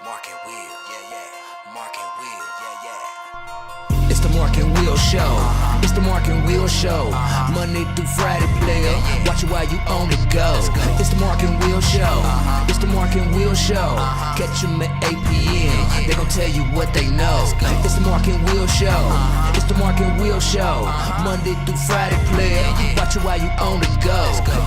Mark and Will, yeah, yeah. Mark and Will, yeah, yeah. It's the Mark and Will Show. It's the Mark and Will Show. Monday through Friday, player. Watch it while you on the go. It's the Mark and Will Show. It's the Mark and Will Show. Catch them at 8 p.m. They gon' tell you what they know. It's the Mark and Will Show. It's the Mark and Will Show. Monday through Friday, player. Watch it while you on the go.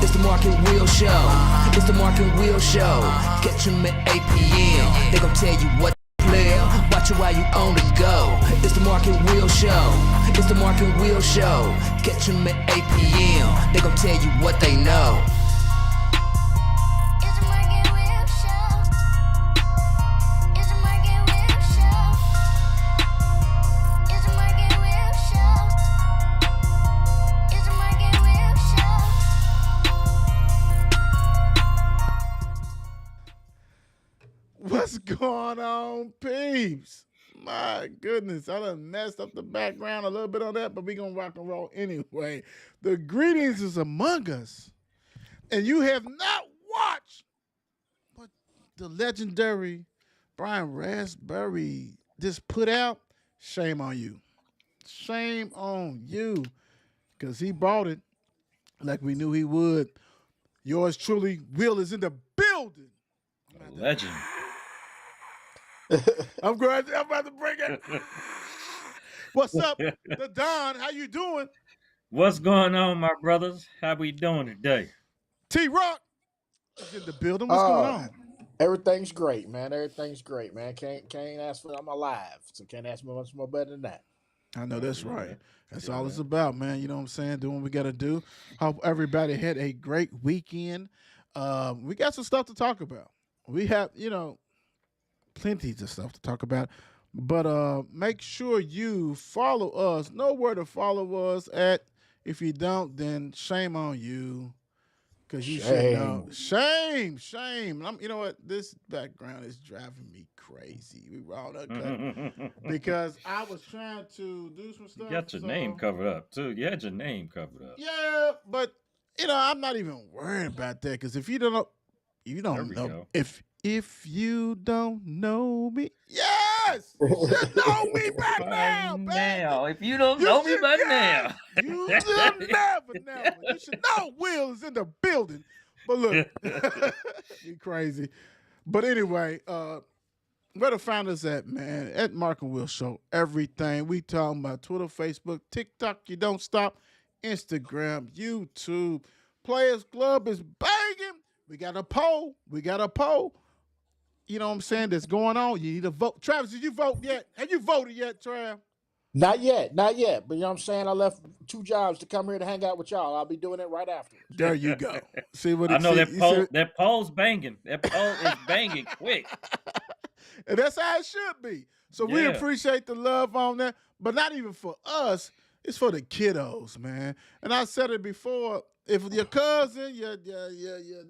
It's the Mark and Will Show. It's the Mark and Will Show. Catch them at 8 p.m. They gon' tell you what player. Watch it while you on the go. It's the Mark and Will Show. It's the Mark and Will Show. Catch them at 8 p.m. They gon' tell you what they know. It's the Mark and Will Show. It's the Mark and Will Show. It's the Mark and Will Show. It's the Mark and Will Show. What's going on, peeps? My goodness, I done messed up the background a little bit on that, but we gonna rock and roll anyway. The greetings is among us, and you have not watched what the legendary Brian Raspberry just put out. Shame on you. Shame on you, because he bought it like we knew he would. Yours truly, Will, is in the building. Legend. I'm about to break it. What's up, the Don? How you doing? What's going on, my brothers? How we doing today? T-Rock is in the building. What's going on? Everything's great, man. Everything's great, man. Can't ask for I'm alive, so can't ask for much more better than that. I know that's right. That's all it's about, man. You know what I'm saying? Doing what we got to do. Hope everybody had a great weekend. We got some stuff to talk about. We have, plenty of stuff to talk about. But make sure you follow us. Know where to follow us at. If you don't, then shame on you. Because you should know. Shame. You know what? This background is driving me crazy. We rolled up because I was trying to do some stuff. You got your name covered up, too. You had your name covered up. Yeah, but, I'm not even worried about that. Because if you don't know, Go. If you don't know me, yes, you should know me by now, baby. If you don't know me by now. You should never. You should know Will is in the building. But look, you crazy. But anyway, where to find us at, man? At Mark and Will Show. Everything. We talking about Twitter, Facebook, TikTok. You don't stop. Instagram, YouTube. Players Club is banging. We got a poll. You know what I'm saying? That's going on. You need to vote. Travis, did you vote yet? Have you voted yet, Trav? Not yet. But you know what I'm saying? I left 2 jobs to come here to hang out with y'all. I'll be doing it right after. There you go. See what I know that poll's banging. That poll is banging quick. And that's how it should be. So we appreciate the love on that. But not even for us. It's for the kiddos, man. And I said it before. If your cousin, your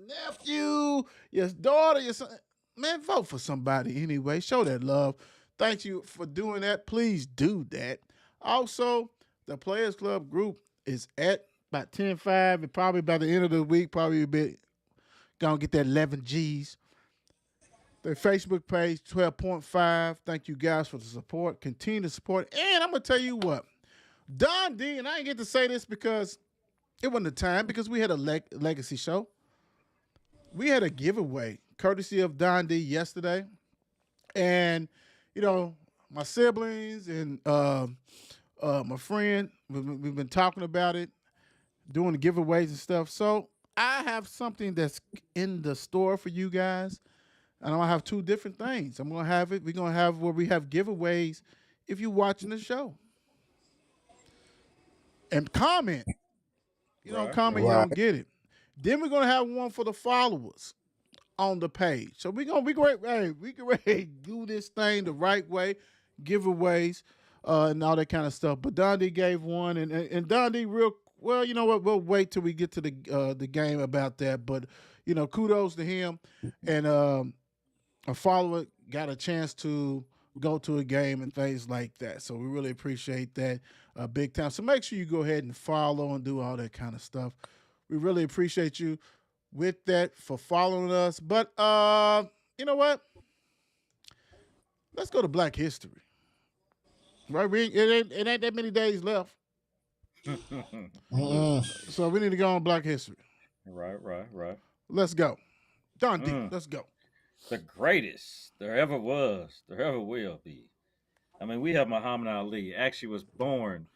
nephew, your daughter, your son, man, vote for somebody anyway. Show that love. Thank you for doing that. Please do that. Also, the Players Club group is at about 10-5. And probably by the end of the week, probably going to get that 11 Gs. The Facebook page, 12.5. Thank you guys for the support. Continue to support. And I'm going to tell you what. Don D, and I didn't get to say this because it wasn't the time, because we had a legacy show. We had a giveaway courtesy of Don D yesterday. And, my siblings and my friend, we've been talking about it, doing the giveaways and stuff. So I have something that's in the store for you guys. And I'm going to have 2 different things. We're going to have where we have giveaways if you're watching the show. And comment. You don't comment, you don't get it. Then we're gonna have one for the followers on the page. So we can do this thing the right way, giveaways, and all that kind of stuff. But Don D gave one, and Don D well, you know what? We'll wait till we get to the game about that. But kudos to him, and a follower got a chance to go to a game and things like that. So we really appreciate that big time. So make sure you go ahead and follow and do all that kind of stuff. We really appreciate you with that for following us. But you know what? Let's go to Black History. Right, it ain't that many days left, so we need to go on Black History. Right. Let's go, Don D. Let's go. The greatest there ever was, there ever will be. I mean, we have Muhammad Ali. Actually, was born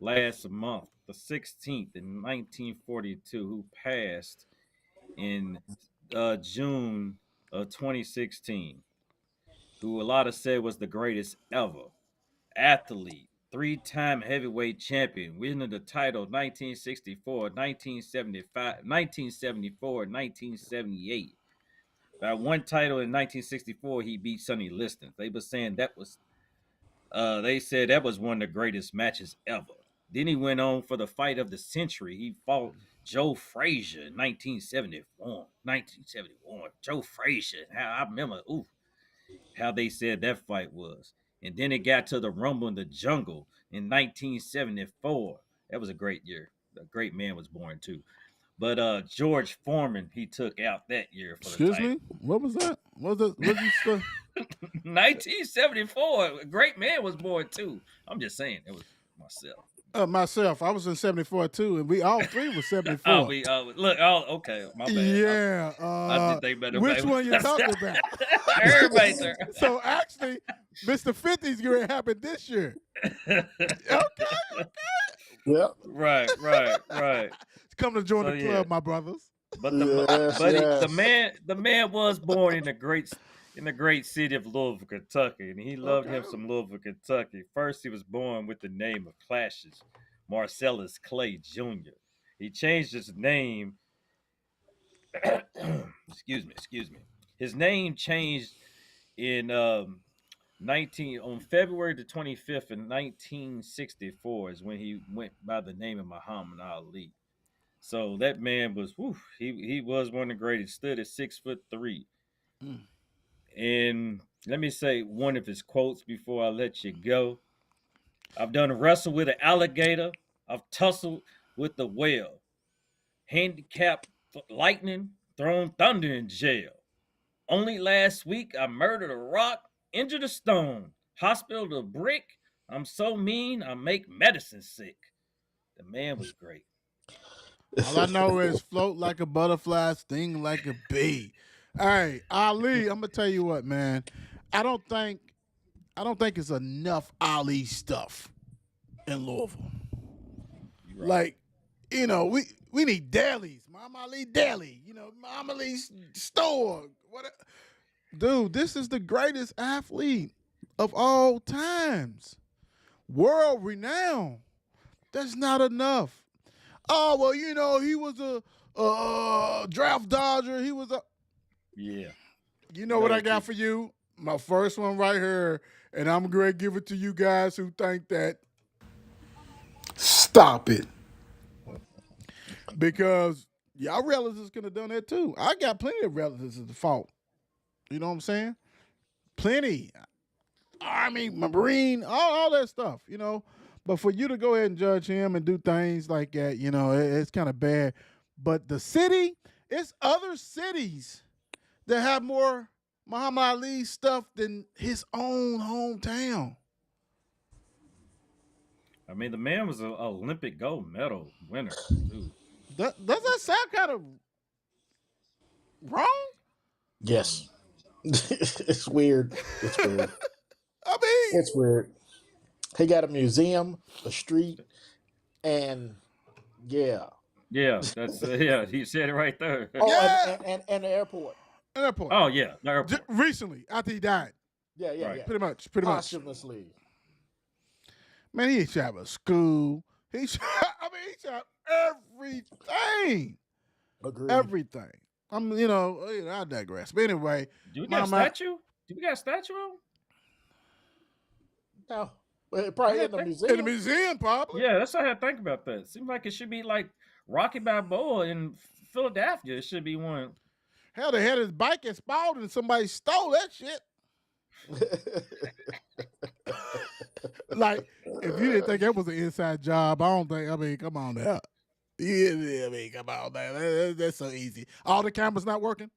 last month, the 16th in 1942, who passed in June of 2016. Who a lot of said was the greatest ever athlete, three-time heavyweight champion, winning the title 1964, 1975, 1974, 1978. That one title in 1964, he beat Sonny Liston. They were saying that was, they said that was one of the greatest matches ever. Then he went on for the fight of the century. He fought Joe Frazier in 1971. 1971. Joe Frazier. How I remember, how they said that fight was. And then it got to the Rumble in the Jungle in 1974. That was a great year. A great man was born too. But George Foreman, he took out that year for the Excuse title. me. What was that? What you say? 1974. A great man was born too. I'm just saying, it was myself. Myself, I was in 74 too, and we all three were 74. Oh, look. Oh, okay. My bad. Yeah. I did think better. Which one you talking about? Everybody, sir. So actually, Mr. 50's going to happen this year. Okay. Yeah. Right. Come to join So, the club, yeah. my brothers. But Yes, yes. the man was born in the great city of Louisville, Kentucky, and he loved him some Louisville, Kentucky. First, he was born with the name of Clashes, Marcellus Clay Jr. He changed his name. excuse me. His name changed in on February the 25th in 1964 is when he went by the name of Muhammad Ali. So that man was, he was one of the greatest. Stood at 6'3". And let me say one of his quotes before I let you go. I've done wrestle with an alligator. I've tussled with the whale. Handicapped lightning, thrown thunder in jail. Only last week I murdered a rock, injured a stone, hospital a brick. I'm so mean I make medicine sick. The man was great. All I know is float like a butterfly, sting like a bee. Hey, Ali, I'm gonna tell you what, man. I don't think it's enough Ali stuff in Louisville. Right. Like, we need delis, Mama Ali Deli, Mama Ali's store. Dude, this is the greatest athlete of all times. World renowned. That's not enough. Oh, well, he was a draft dodger. He was a... Yeah. You know what I got for you? My first one right here, and I'm going to give it to you guys who think that. Stop it. Because y'all relatives could have done that too. I got plenty of relatives at the fault. You know what I'm saying? Plenty. Army, Marine, all that stuff, But for you to go ahead and judge him and do things like that, it's kind of bad. But the city, it's other cities that have more Muhammad Ali stuff than his own hometown. I mean, the man was an Olympic gold medal winner, too. Does that sound kind of wrong? Yes. It's weird. I mean, It's weird. He got a museum, a street, and yeah. Yeah, that's he said it right there. Oh, Yeah. and an airport. an airport. Oh yeah, the airport. Recently, after he died. Yeah, yeah, Right. yeah. Pretty much. Posthumously. Man, he shot up a school. He shot everything. Agreed. Everything. I digress. But anyway, Do we got a statue? Do we got a statue of him? No. Well, probably in the in museum. the museum, probably. Yeah, that's what I had to think about that. Seems like it should be like Rocky Balboa in Philadelphia. It should be one. Hell, they had his bike at Spalding and somebody stole that shit. Like, if you didn't think that was an inside job, come on now. Yeah, come on now. That's so easy. All the cameras not working?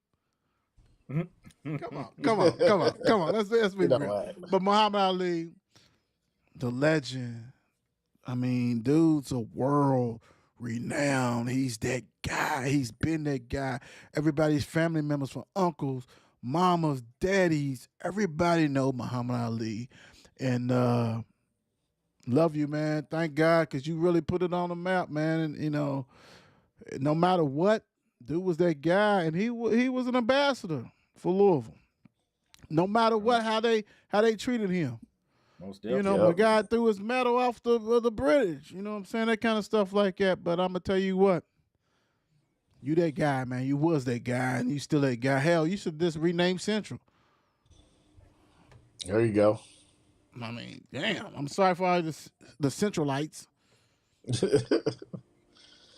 Come Come on. Let's be You know real. what? But Muhammad Ali, the legend. I mean, dude's a world renowned. He's that guy. He's been that guy. Everybody's family members, from uncles, mamas, daddies, everybody know Muhammad Ali. And love you, man. Thank God, because you really put it on the map, man. And no matter what, dude was that guy, and he was an ambassador for Louisville. No matter what, how they treated him. Most You definitely. know, my guy threw his medal off the British. You know what I'm saying? That kind of stuff like that. But I'm gonna tell you what, you that guy, man. You was that guy, and you still that guy. Hell, you should just rename Central. There you go. I mean, damn. I'm sorry for all the Centralites.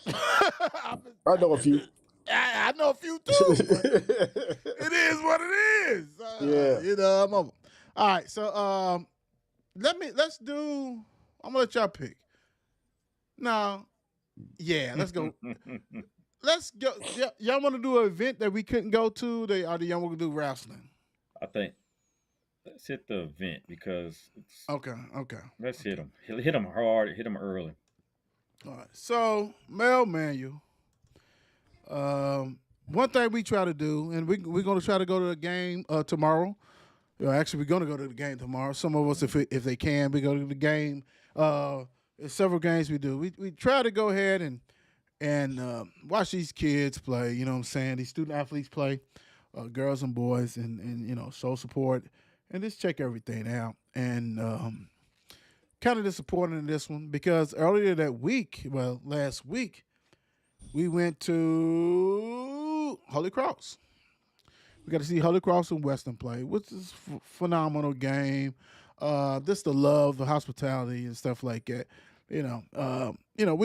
I know a few. I know a few too. But it is what it is. Yeah. You know, I'm over. All right, so let's do. I'm gonna let y'all pick. Now, yeah, let's go. Let's go. Y'all want to do an event that we couldn't go to? Or do y'all want to do wrestling? I think let's hit the event because Okay. let's hit them. Hit them hard. Hit them early. All right. So, Mel Manuel. One thing we try to do, and we're going to try to go to the game tomorrow. Actually, we're going to go to the game tomorrow. Some of us, if they can, we go to the game. There's several games we do. We try to go ahead and watch these kids play. You know what I'm saying? These student athletes play, girls and boys, and show support and just check everything out. And kind of disappointed in this one because earlier that week, last week, we went to Holy Cross. We got to see Holy Cross and Western play, which is a phenomenal game. Just the love, the hospitality, and stuff like that. We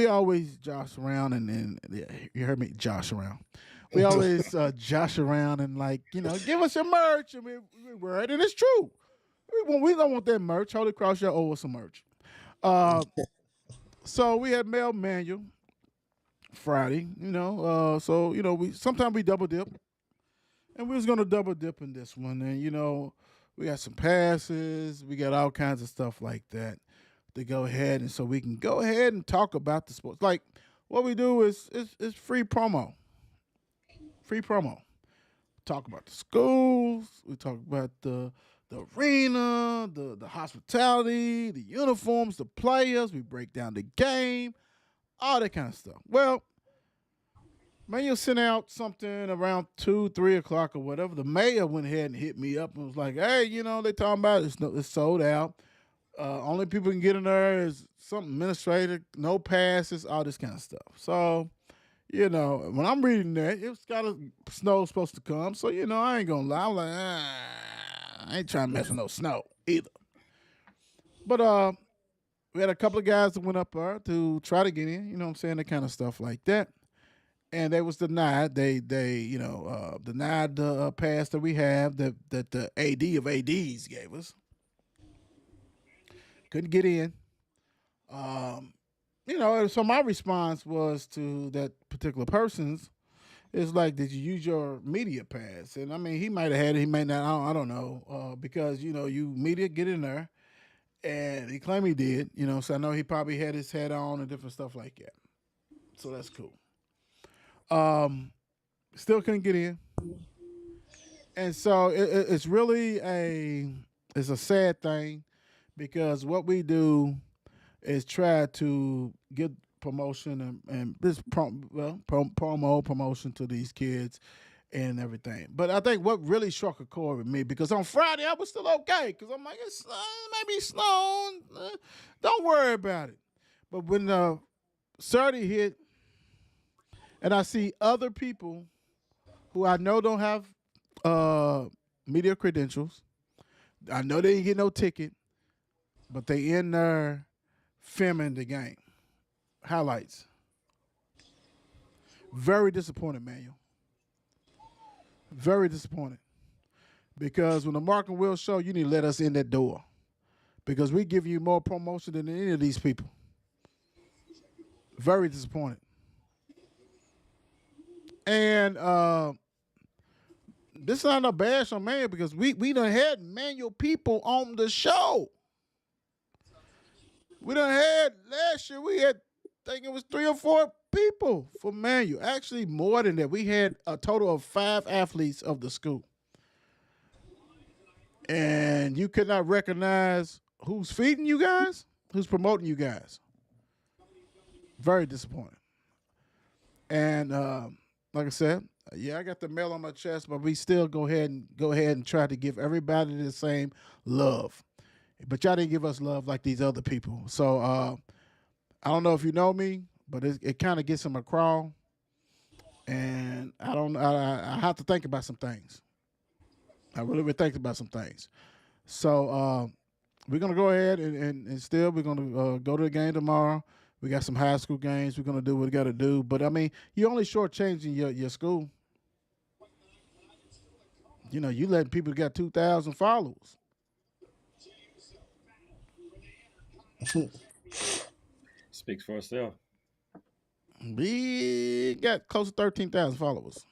always josh around and yeah, you heard me josh around. We always josh around and give us your merch, and we wear it, and it's true. We don't want that merch. Holy Cross, y'all owe us some merch. So we had Mel Manuel Friday, we sometimes we double dip, and we was gonna double dip in this one, and we got some passes, we got all kinds of stuff like that to go ahead, and so we can go ahead and talk about the sports. Like what we do is free promo. Talk about the schools, we talk about the arena, the hospitality, the uniforms, the players, we break down the game, all that kind of stuff. Well, Manuel sent out something around 2, 3 o'clock or whatever. The mayor went ahead and hit me up and was like, hey, they talking about it's sold out. Only people can get in there is some administrator, no passes, all this kind of stuff. So, when I'm reading that, it's got a snow supposed to come. So, I ain't going to lie. I'm like, I ain't trying to mess with no snow either. But we had a couple of guys that went up there to try to get in, that kind of stuff like that. And they was denied. They denied the pass that we have that the AD of ADs gave us. Couldn't get in. So my response was to that particular person's is like, did you use your media pass? And I mean, he might have had it, he may not. I don't know, because you media get in there, and he claimed he did. So I know he probably had his hat on and different stuff like that. So that's cool. Still couldn't get in, and so it's really it's a sad thing, because what we do is try to get promotion and this promotion to these kids and everything. But I think what really struck a chord with me, because on Friday I was still okay, because I'm like, it's maybe snowing, don't worry about it. But when Saturday hit, and I see other people who I know don't have media credentials. I know they didn't get no ticket, but they in there filming the game. Highlights. Very disappointed, Manuel. Very disappointed. Because when the Mark and Will show, you need to let us in that door. Because we give you more promotion than any of these people. Very disappointed. And this is not a bash on Manual because we done had Manual people on the show. We done had last year. We had, I think it was 3 or 4 people for Manual. Actually, more than that. We had a total of 5 athletes of the school, and you could not recognize who's feeding you guys, who's promoting you guys. Very disappointing. And like I said, yeah, I got the mail on my chest, but we still go ahead and try to give everybody the same love. But y'all didn't give us love like these other people. So I don't know if you know me, but it kind of gets in my crawl, and I have to think about some things. I really been thinking about some things. So we're gonna go ahead and still we're gonna go to the game tomorrow. We got some high school games. We're gonna do what we gotta do. But I mean, you're only shortchanging your school. You know, you letting people got 2,000 followers. Speaks for itself. We got close to 13,000 followers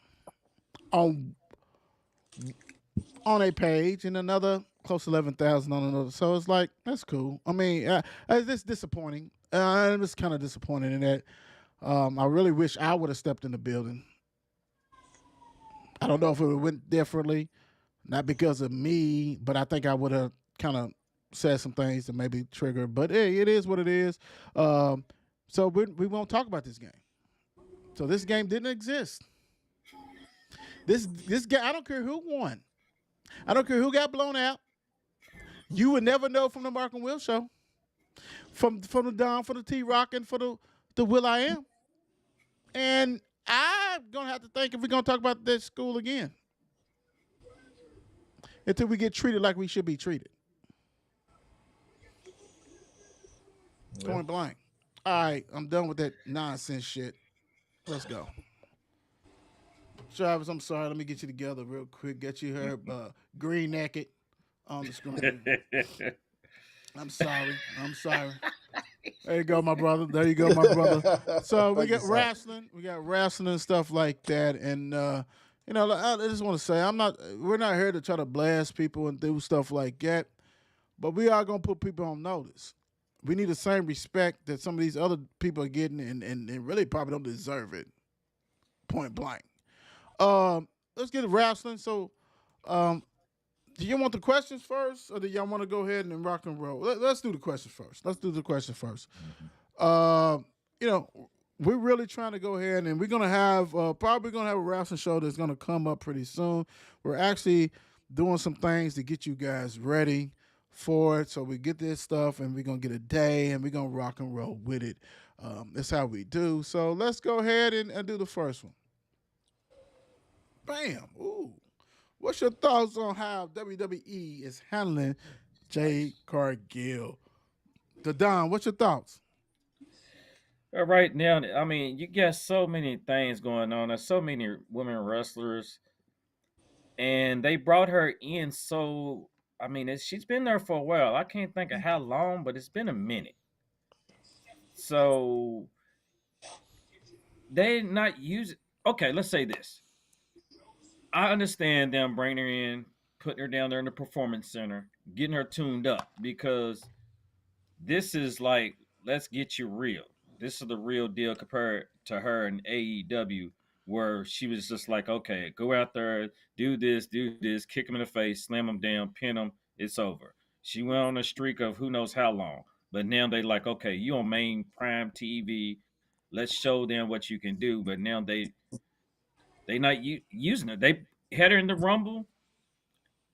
on a page, and another close to 11,000 on another. So it's like, that's cool. I mean, it's disappointing. I'm just kind of disappointed in that. I really wish I would have stepped in the building. I don't know if it would have went differently, not because of me, but I think I would have kind of said some things to maybe trigger. But hey, it is what it is. So we won't talk about this game. So this game didn't exist. This game, I don't care who won. I don't care who got blown out. You would never know from the Mark and Will show, from the Don, for the T-Rock, and for the Will I Am. And I'm gonna have to think if we're gonna talk about this school again until we get treated like we should be treated. Yeah. Point blank. All right, I'm done with that nonsense shit. Let's go. Travis, I'm sorry. Let me get you together real quick. Get you her green naked on the screen. I'm sorry. There you go, my brother. So we got wrestling. We got wrestling and stuff like that. And you know, I just want to say, we're not here to try to blast people and do stuff like that. But we are gonna put people on notice. We need the same respect that some of these other people are getting, and really probably don't deserve it. Point blank. Let's get to wrestling. So, do you want the questions first, or do y'all want to go ahead and rock and roll? Let's do the questions first. You know, we're really trying to go ahead, and we're gonna have probably gonna have a wrestling show that's gonna come up pretty soon. We're actually doing some things to get you guys ready for it, so we get this stuff, and we're gonna get a day, and we're gonna rock and roll with it. That's how we do. So let's go ahead and do the first one. Bam. Ooh. What's your thoughts on how WWE is handling Jade Cargill? The Don, what's your thoughts? Right now, I mean, you got so many things going on. There's so many women wrestlers, and they brought her in. So, I mean, she's been there for a while. I can't think of how long, but it's been a minute. So, they not use. Okay, let's say this. I understand them bringing her in, putting her down there in the performance center, getting her tuned up, because this is like, let's get you real. This is the real deal compared to her in AEW, where she was just like, okay, go out there, do this, kick him in the face, slam him down, pin him, it's over. She went on a streak of who knows how long, but now they like, okay, you on main prime TV, let's show them what you can do. But now they not using her. They had her in the Rumble,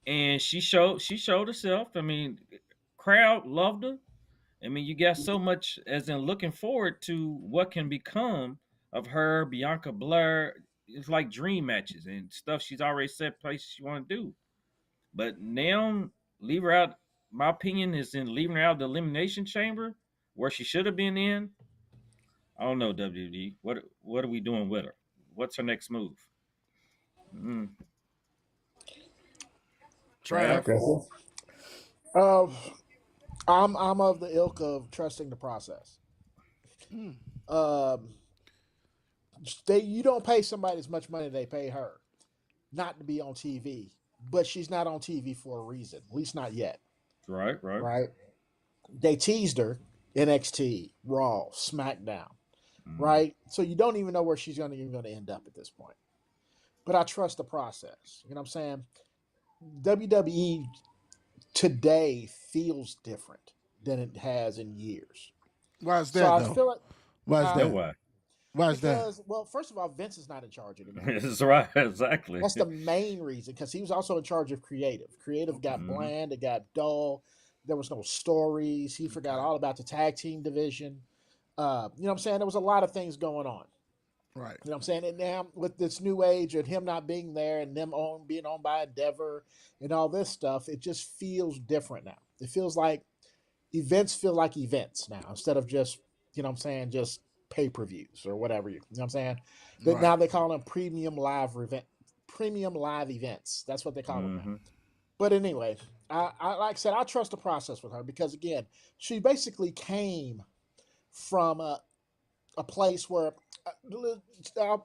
and she showed herself. I mean, crowd loved her. I mean, you got so much as in looking forward to what can become of her, Bianca Blair. It's like dream matches and stuff she's already set places she want to do. But now, leave her out. My opinion is in leaving her out of the Elimination Chamber, where she should have been in. I don't know, WWE. What are we doing with her? What's her next move? Trav. I'm of the ilk of trusting the process. You don't pay somebody as much money they pay her. not to be on TV, but she's not on TV for a reason. At least not yet. Right. Right? They teased her NXT, Raw, SmackDown. Mm. Right? So you don't even know where she's going to end up at this point. But I trust the process. You know what I'm saying? WWE today feels different than it has in years. Why is that, So I though? feel like Why is uh, Know that? why? Why is that? because, well, first of all, Vince is not in charge anymore. That's right. Exactly. That's the main reason, because he was also in charge of creative. Creative got Mhm. bland, it got dull. There was no stories. He forgot all about the tag team division. You know what I'm saying? There was a lot of things going on. Right. You know what I'm saying? And now with this new age and him not being there and them being owned by Endeavor and all this stuff, it just feels different now. It feels like events feel like events now instead of just, you know what I'm saying, just pay-per-views or whatever. You know what I'm saying? Right. Now they call them premium live events. That's what they call them now. Mhm. But anyway, I like I said, I trust the process with her because again, she basically came from a place where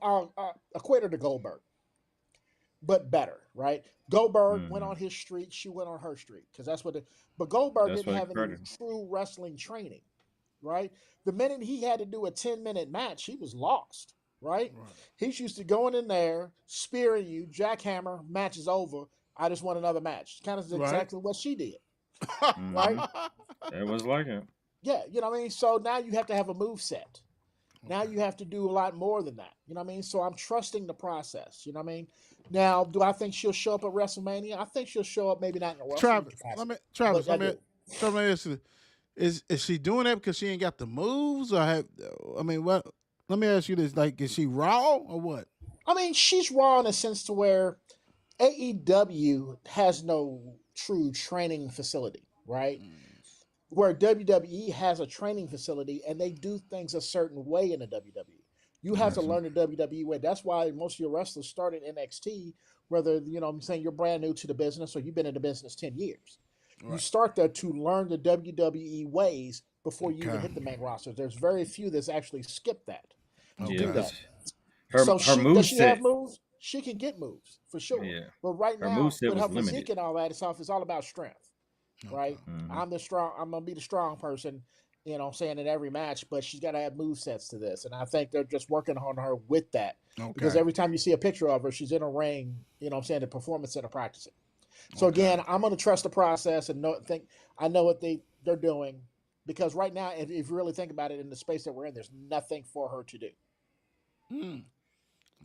I'll equate her to Goldberg, but better, right? Goldberg went Mhm. on his streak, she went on her streak because that's what. But Goldberg That's didn't what have any occurred. true wrestling training, right? The minute he had to do a 10-minute match, he was lost, right? Right. He's used to going in there, spearing you, jackhammer, match is over. I just want another match. Kind of Right. exactly what she did. Mhm. It was like it. Yeah, you know what I mean? So now you have to have a move set. Now you have to do a lot more than that. You know what I mean? So I'm trusting the process. You know what I mean? Now, do I think she'll show up at WrestleMania? I think she'll show up, maybe not in a wrestling Travis, capacity. Travis, but I let me ask you, is she doing that because she ain't got the moves, or what? Let me ask you this: like, is she raw or what? I mean, she's raw in a sense to where AEW has no true training facility, right? Where WWE has a training facility and they do things a certain way in the WWE. You have to Mhm. learn the WWE way. That's why most of your wrestlers start in NXT, whether, you know what I'm saying, you're brand new to the business or you've been in the business 10 years. You Right. start there to learn the WWE ways before you even Okay. hit the main roster. There's very few that's actually skip that. Yeah, do that. 'cause her So her does she have moveset. moves? She can get moves for sure. Yeah. But right Her now, moveset with was her physique limited. and all that stuff, it's all about strength, right? Mhm. I'm gonna be the strong person, you know, saying in every match, but she's got to have move sets to this, and I think they're just working on her with that because Okay. every time you see a picture of her, she's in a ring, you know, what I'm saying, the performance center practicing. So Okay. again, I'm gonna trust the process and I know what they're doing because right now, if you really think about it, in the space that we're in, there's nothing for her to do.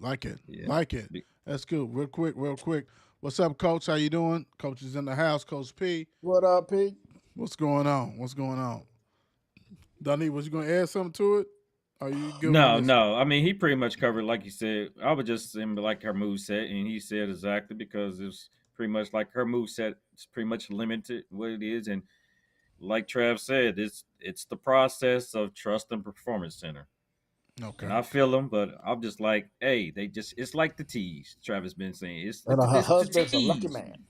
Like it. Yeah. Like it. Be- That's good. Real quick. What's up, Coach? How you doing? Coach is in the house. Coach P. What up, Pete? What's going on? Donnie, was you gonna add something to it? Are you good? No. I mean, he pretty much covered, like you said. I would just say like her moveset, and he said exactly because it's pretty much like her moveset is pretty much limited what it is, and like Trav said, it's the process of trust and performance center. Okay. And I feel them, but I'm just like, hey, it's like the tease. Travis been saying it's And her it's the husband's a lucky tease. man.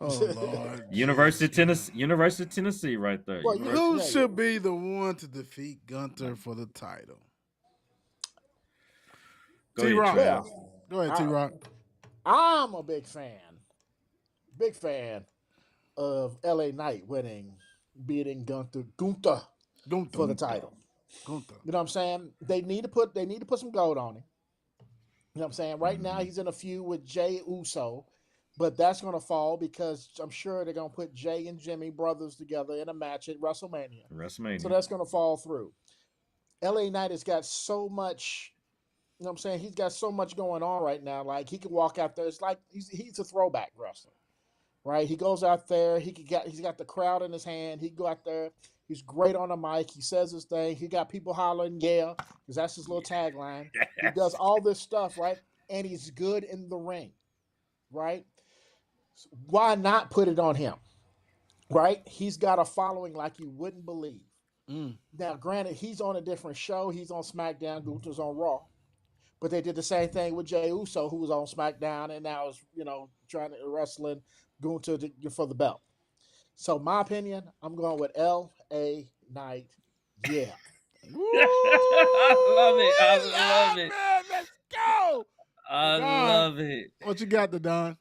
Oh Lord. University of Tennessee, right there. Well, University- Who Yeah, should be the one to defeat Gunther for the title? Go ahead, T-Rock. Trav. Well, Go ahead, T-Rock. I'm a big fan of LA Knight beating Gunther for the title. Gunther. You know what I'm saying? They need to put some gold on him. You know what I'm saying? Right now he's in a feud with Jay Uso, but that's gonna fall because I'm sure they're gonna put Jay and Jimmy brothers together in a match at WrestleMania. WrestleMania. So that's gonna fall through. LA Knight has got so much, you know what I'm saying? He's got so much going on right now. Like he can walk out there. It's like he's a throwback wrestler. Right? He goes out there, he's got the crowd in his hand. He go out there, he's great on the mic, he says his thing, he got people hollering, yeah, because that's his little tagline. He does all this stuff, right? And he's good in the ring, right? Why not put it on him? Right? He's got a following like you wouldn't believe. Now, granted, he's on a different show. He's on SmackDown, Gunther's on Raw. But they did the same thing with Jey Uso, who was on SmackDown and now is, you know, trying to wrestling Gunther for the belt. So, my opinion, I'm going with L.A. Knight. Yeah. I love it. I love it. Man, let's go. I Don, love it. what you got, the Don?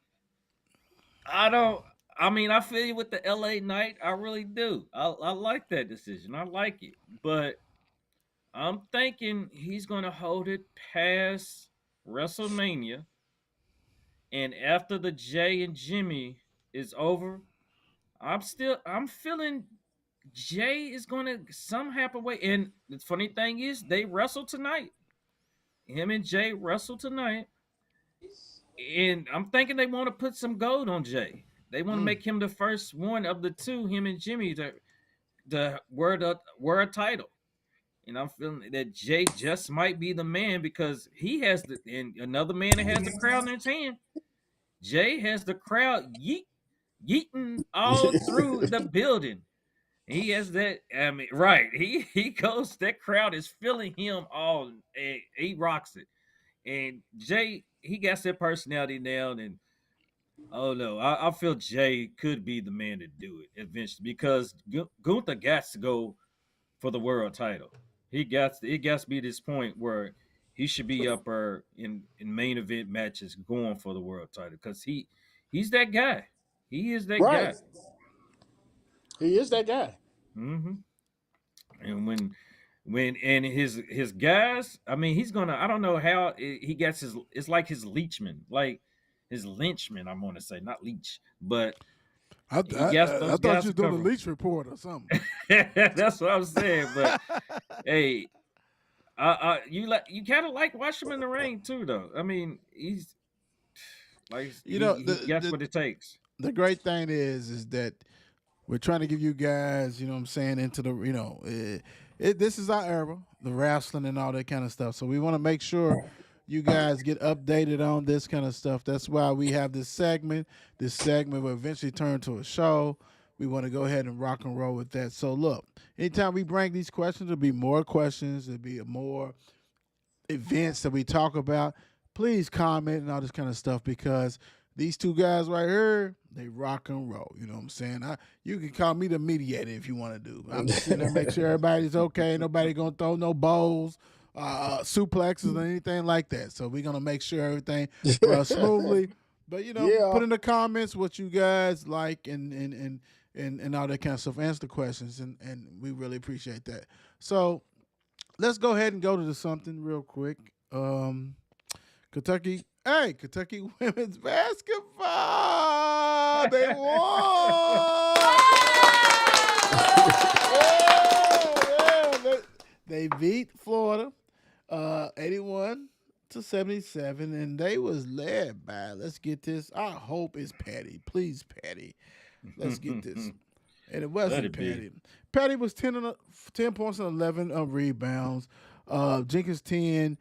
I don't. I mean, I feel you with the LA Knight. I really do. I like that decision. I like it, but I'm thinking he's gonna hold it past WrestleMania, and after the Jay and Jimmy is over, I'm feeling Jay is gonna some happen way. And the funny thing is, they wrestle tonight. Him and Jay wrestle tonight, and I'm thinking they want to put some gold on Jay. They want to Mm. make him the first one of the two, him and Jimmy, the word title. And I'm feeling that Jay just might be the man because he has the and another man that has the crowd in his hand. Jay has the crowd yeeting all through the building. He has that. I mean, right? He goes. That crowd is feeling him all. And he rocks it. And Jay, he got that personality now. And oh no, I feel Jay could be the man to do it eventually because Gunther got to go for the world title. It got to be this point where he should be up there in main event matches going for the world title because he's that guy. He is that Right. guy. He is that guy. hmm And when and his guys, I mean, he's gonna. I don't know how he gets his. It's like his leechman, like his lynchman. I'm gonna say not leech, but I, he I, gets I those thought guys you was to doing a cover. leech report or something. That's what I'm saying. But hey, you kind of like watch him in the ring too, though. I mean, he's like You know, he gets what it takes. the great thing is that we're trying to give you guys, you know what I'm saying, into the, this is our era, the wrestling and all that kind of stuff. So we want to make sure you guys get updated on this kind of stuff. That's why we have this segment. This segment will eventually turn to a show. We want to go ahead and rock and roll with that. So look, anytime we bring these questions, there'll be more questions. There'll be more events that we talk about. Please comment and all this kind of stuff because these two guys right here, they rock and roll. You know what I'm saying? You can call me the mediator if you want to do. I'm just sitting there make sure everybody's okay. Nobody gonna throw no bowls, suplexes, or anything like that. So we're gonna make sure everything runs smoothly. But Yeah. put in the comments what you guys like and all that kind of stuff. Answer the questions and we really appreciate that. So let's go ahead and go to something real quick. Kentucky women's basketball. They won. They beat Florida 81-77, and they was led by, let's get this, I hope it's Patty. Please, Patty. Let's get this. And it wasn't Let it be. Patty. Patty was 10 points and 11 rebounds. Jenkins 10,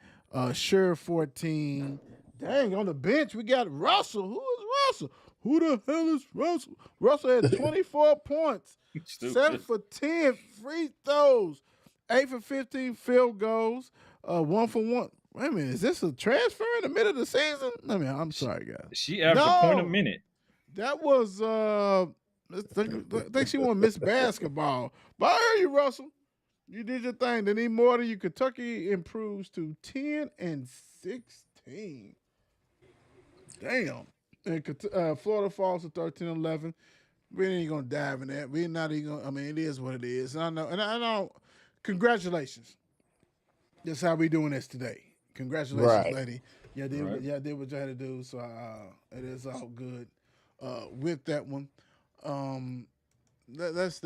Sure 14. Dang, on the bench we got Russell. Who is Russell? Who the hell is Russell? Russell had 24 points, Stupid. 7 for 10 free throws, 8 for 15 field goals, 1 for 1. Wait a minute, is this a transfer in the middle of the season? I mean, I'm sorry, guys. She averaged a point a No. minute. That was I think she won Miss Basketball. But I heard you, Russell. You did your thing. They need more than you. Kentucky improves to 10-16. Damn. And Florida falls to 13-11. We ain't gonna dive in that. We're not even gonna, I mean, it is what it is. And I know. Congratulations. That's how we doing this today. Congratulations, Right. lady. Yeah, did Right. yeah, did what you had to do. So it is all good with that one. That's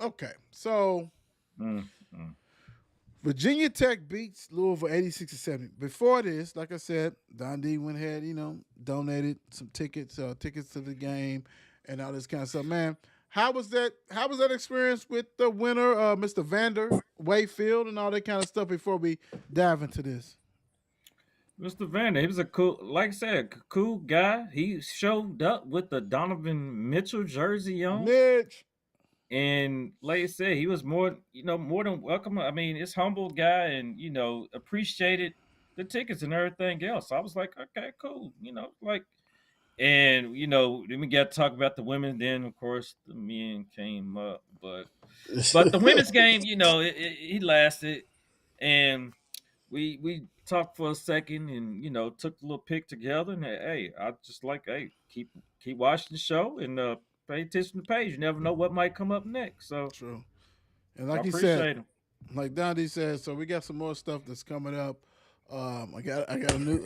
okay. So Mm. Virginia Tech beats Louisville 86-70. Before this, like I said, Don D went ahead, donated some tickets to the game and all this kind of stuff. Man, how was that experience with the winner, Mr. Vander Wayfield, and all that kind of stuff before we dive into this? Mr. Vander, he was a cool, like I said, cool guy. He showed up with the Donovan Mitchell jersey on. Mitch. And like I said, he was more than welcome. I mean, it's humble guy and, appreciated the tickets and everything else. I was like, okay, cool. And, then we got to talk about the women. Then, of course, the men came up. But the women's game, he lasted. And we talked for a second and took a little pic together and hey, I just like keep watching the show and pay attention to the page. You never know what might come up next. So True. And I like he said, appreciate him. like Dundee said, so we got some more stuff that's coming up. I got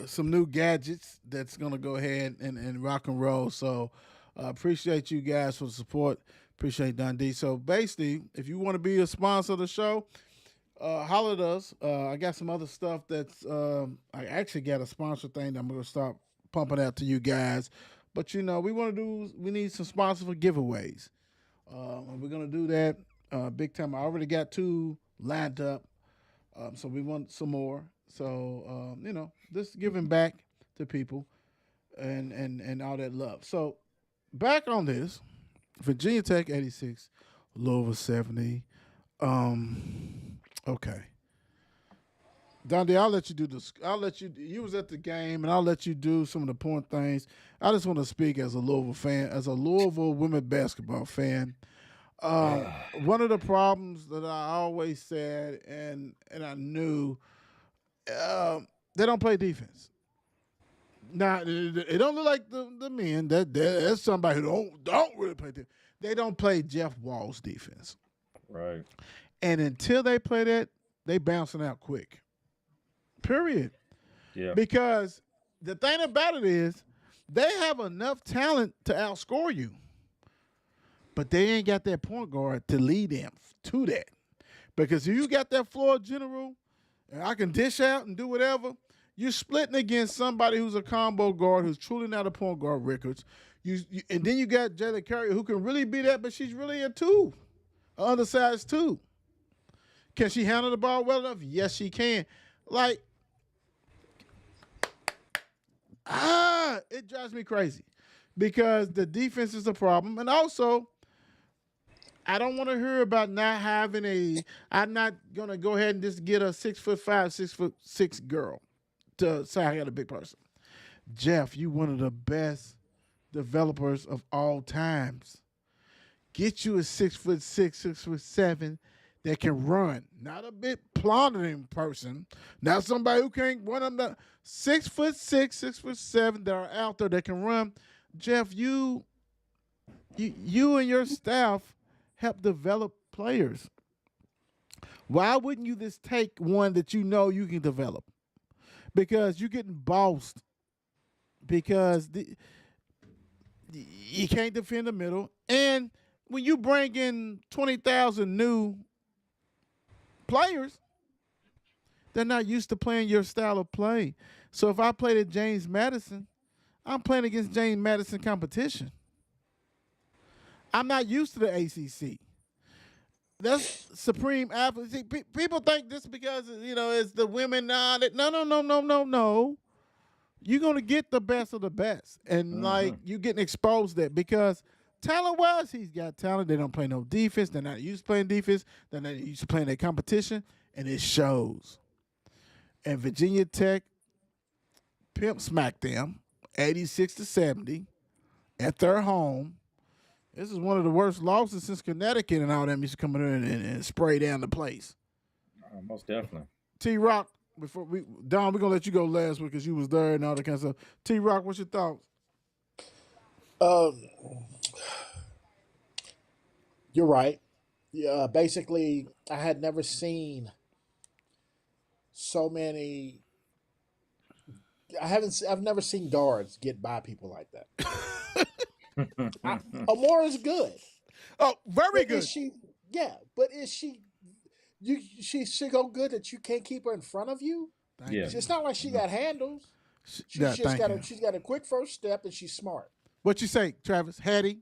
some new gadgets that's gonna go ahead and rock and roll. So appreciate you guys for the support. Appreciate Dundee. So basically, if you want to be a sponsor of the show, holler at us. I got some other stuff that's I actually got a sponsor thing that I'm gonna start pumping out to you guys. But we need some sponsors for giveaways. And we're gonna do that big time. I already got 2 lined up. So we want some more. So just giving back to people and all that love. So back on this, Virginia Tech 86, Louisville 70. Okay. Dundee, I'll let you do this. You was at the game, and I'll let you do some of the point things. I just want to speak as a Louisville fan, as a Louisville women basketball fan. One of the problems that I always said, and I knew, they don't play defense. Now it don't look like the men. That's somebody who don't really play defense. They don't play Jeff Wall's defense. Right. And until they play that, they bouncing out quick. Period. Yeah. Because the thing about it is, they have enough talent to outscore you, but they ain't got that point guard to lead them to that. Because if you got that floor general, and I can dish out and do whatever, you're splitting against somebody who's a combo guard who's truly not a point guard records. And then you got Jayla Carrier who can really be that, but she's really a 2, an undersized 2. Can she handle the ball well enough? Yes, she can. Like, it drives me crazy because the defense is a problem. And also, I don't want to hear about not having I'm not going to go ahead and just get a 6'5", 6'6" girl to say I got a big person. Jeff, you one of the best developers of all times. Get you a 6'6", 6'7" that can run. Not a bit plundering person. Not somebody who can't run them down. 6'6", 6'7" that are out there that can run. Jeff, you and your staff help develop players. Why wouldn't you just take one that you know you can develop? Because you're getting bossed. Because you can't defend the middle. And when you bring in 20,000 new players, they're not used to playing your style of play. So if I played at James Madison, I'm playing against James Madison competition. I'm not used to the ACC. That's supreme athlete. See, people think this because it's the women. No. You're gonna get the best of the best, and you getting exposed that because talent-wise, he's got talent. They don't play no defense. They're not used to playing defense. They're not used to playing that competition, and it shows. And Virginia Tech pimp smacked them 86-70 at their home. This is one of the worst losses since Connecticut and all them used to come in and spray down the place. Most definitely. T-Rock, Don, we're going to let you go last because you was there and all that kind of stuff. T-Rock, what's your thoughts? You're right. Yeah, basically, I had never seen so many. I've never seen guards get by people like that. Amora is good. Oh, very But good. is she? Yeah, but is she? She's so good that you can't keep her in front of you. Yeah. It's not like she got handles. Yeah, She's got a quick first step and she's smart. What you say, Travis? Hattie?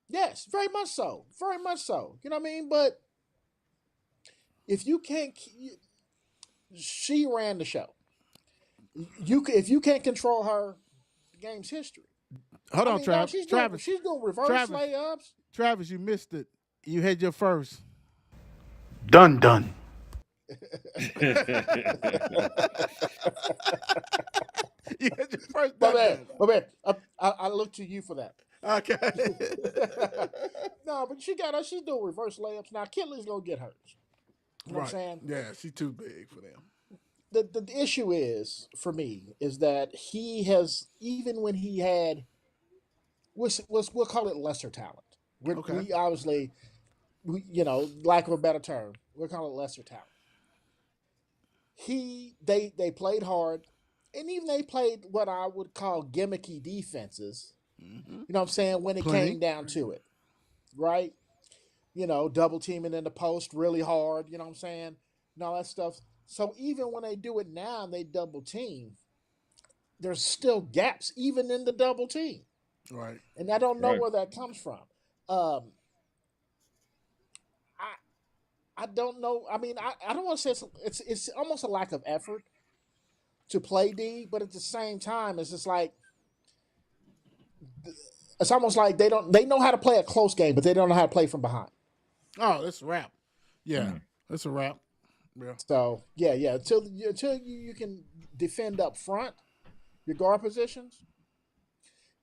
Yes, very much so. Very much so. You know what I mean? But if you can't, she ran the show. If you can't control her, the game's history. Hold on, Travis. She's doing reverse layups. Travis, you missed it. You had your first. Done. You had your first. My man. I look to you for that. Okay. No, but she's doing reverse layups. Now, Kinley's going to get hers. You know what I'm saying? Yeah, she's too big for them. the issue is for me is that he has, even when he had, we'll call it lesser talent. Okay. We obviously, lack of a better term, we'll call it lesser talent. They played hard, and even they played what I would call gimmicky defenses. Mm-hmm. You know what I'm saying? When it Plenty. came down to it, right? Double teaming in the post really hard. You know what I'm saying? And all that stuff. So even when they do it now and they double team, there's still gaps even in the double team, Right. and I don't know Right. where that comes from. I I don't know. I mean, I don't want to say it's almost a lack of effort to play D, but at the same time, it's just like it's almost like they know how to play a close game, but they don't know how to play from behind. Oh, that's a wrap. Yeah, Mm. that's a wrap. Yeah. So yeah. Until you can defend up front, your guard positions.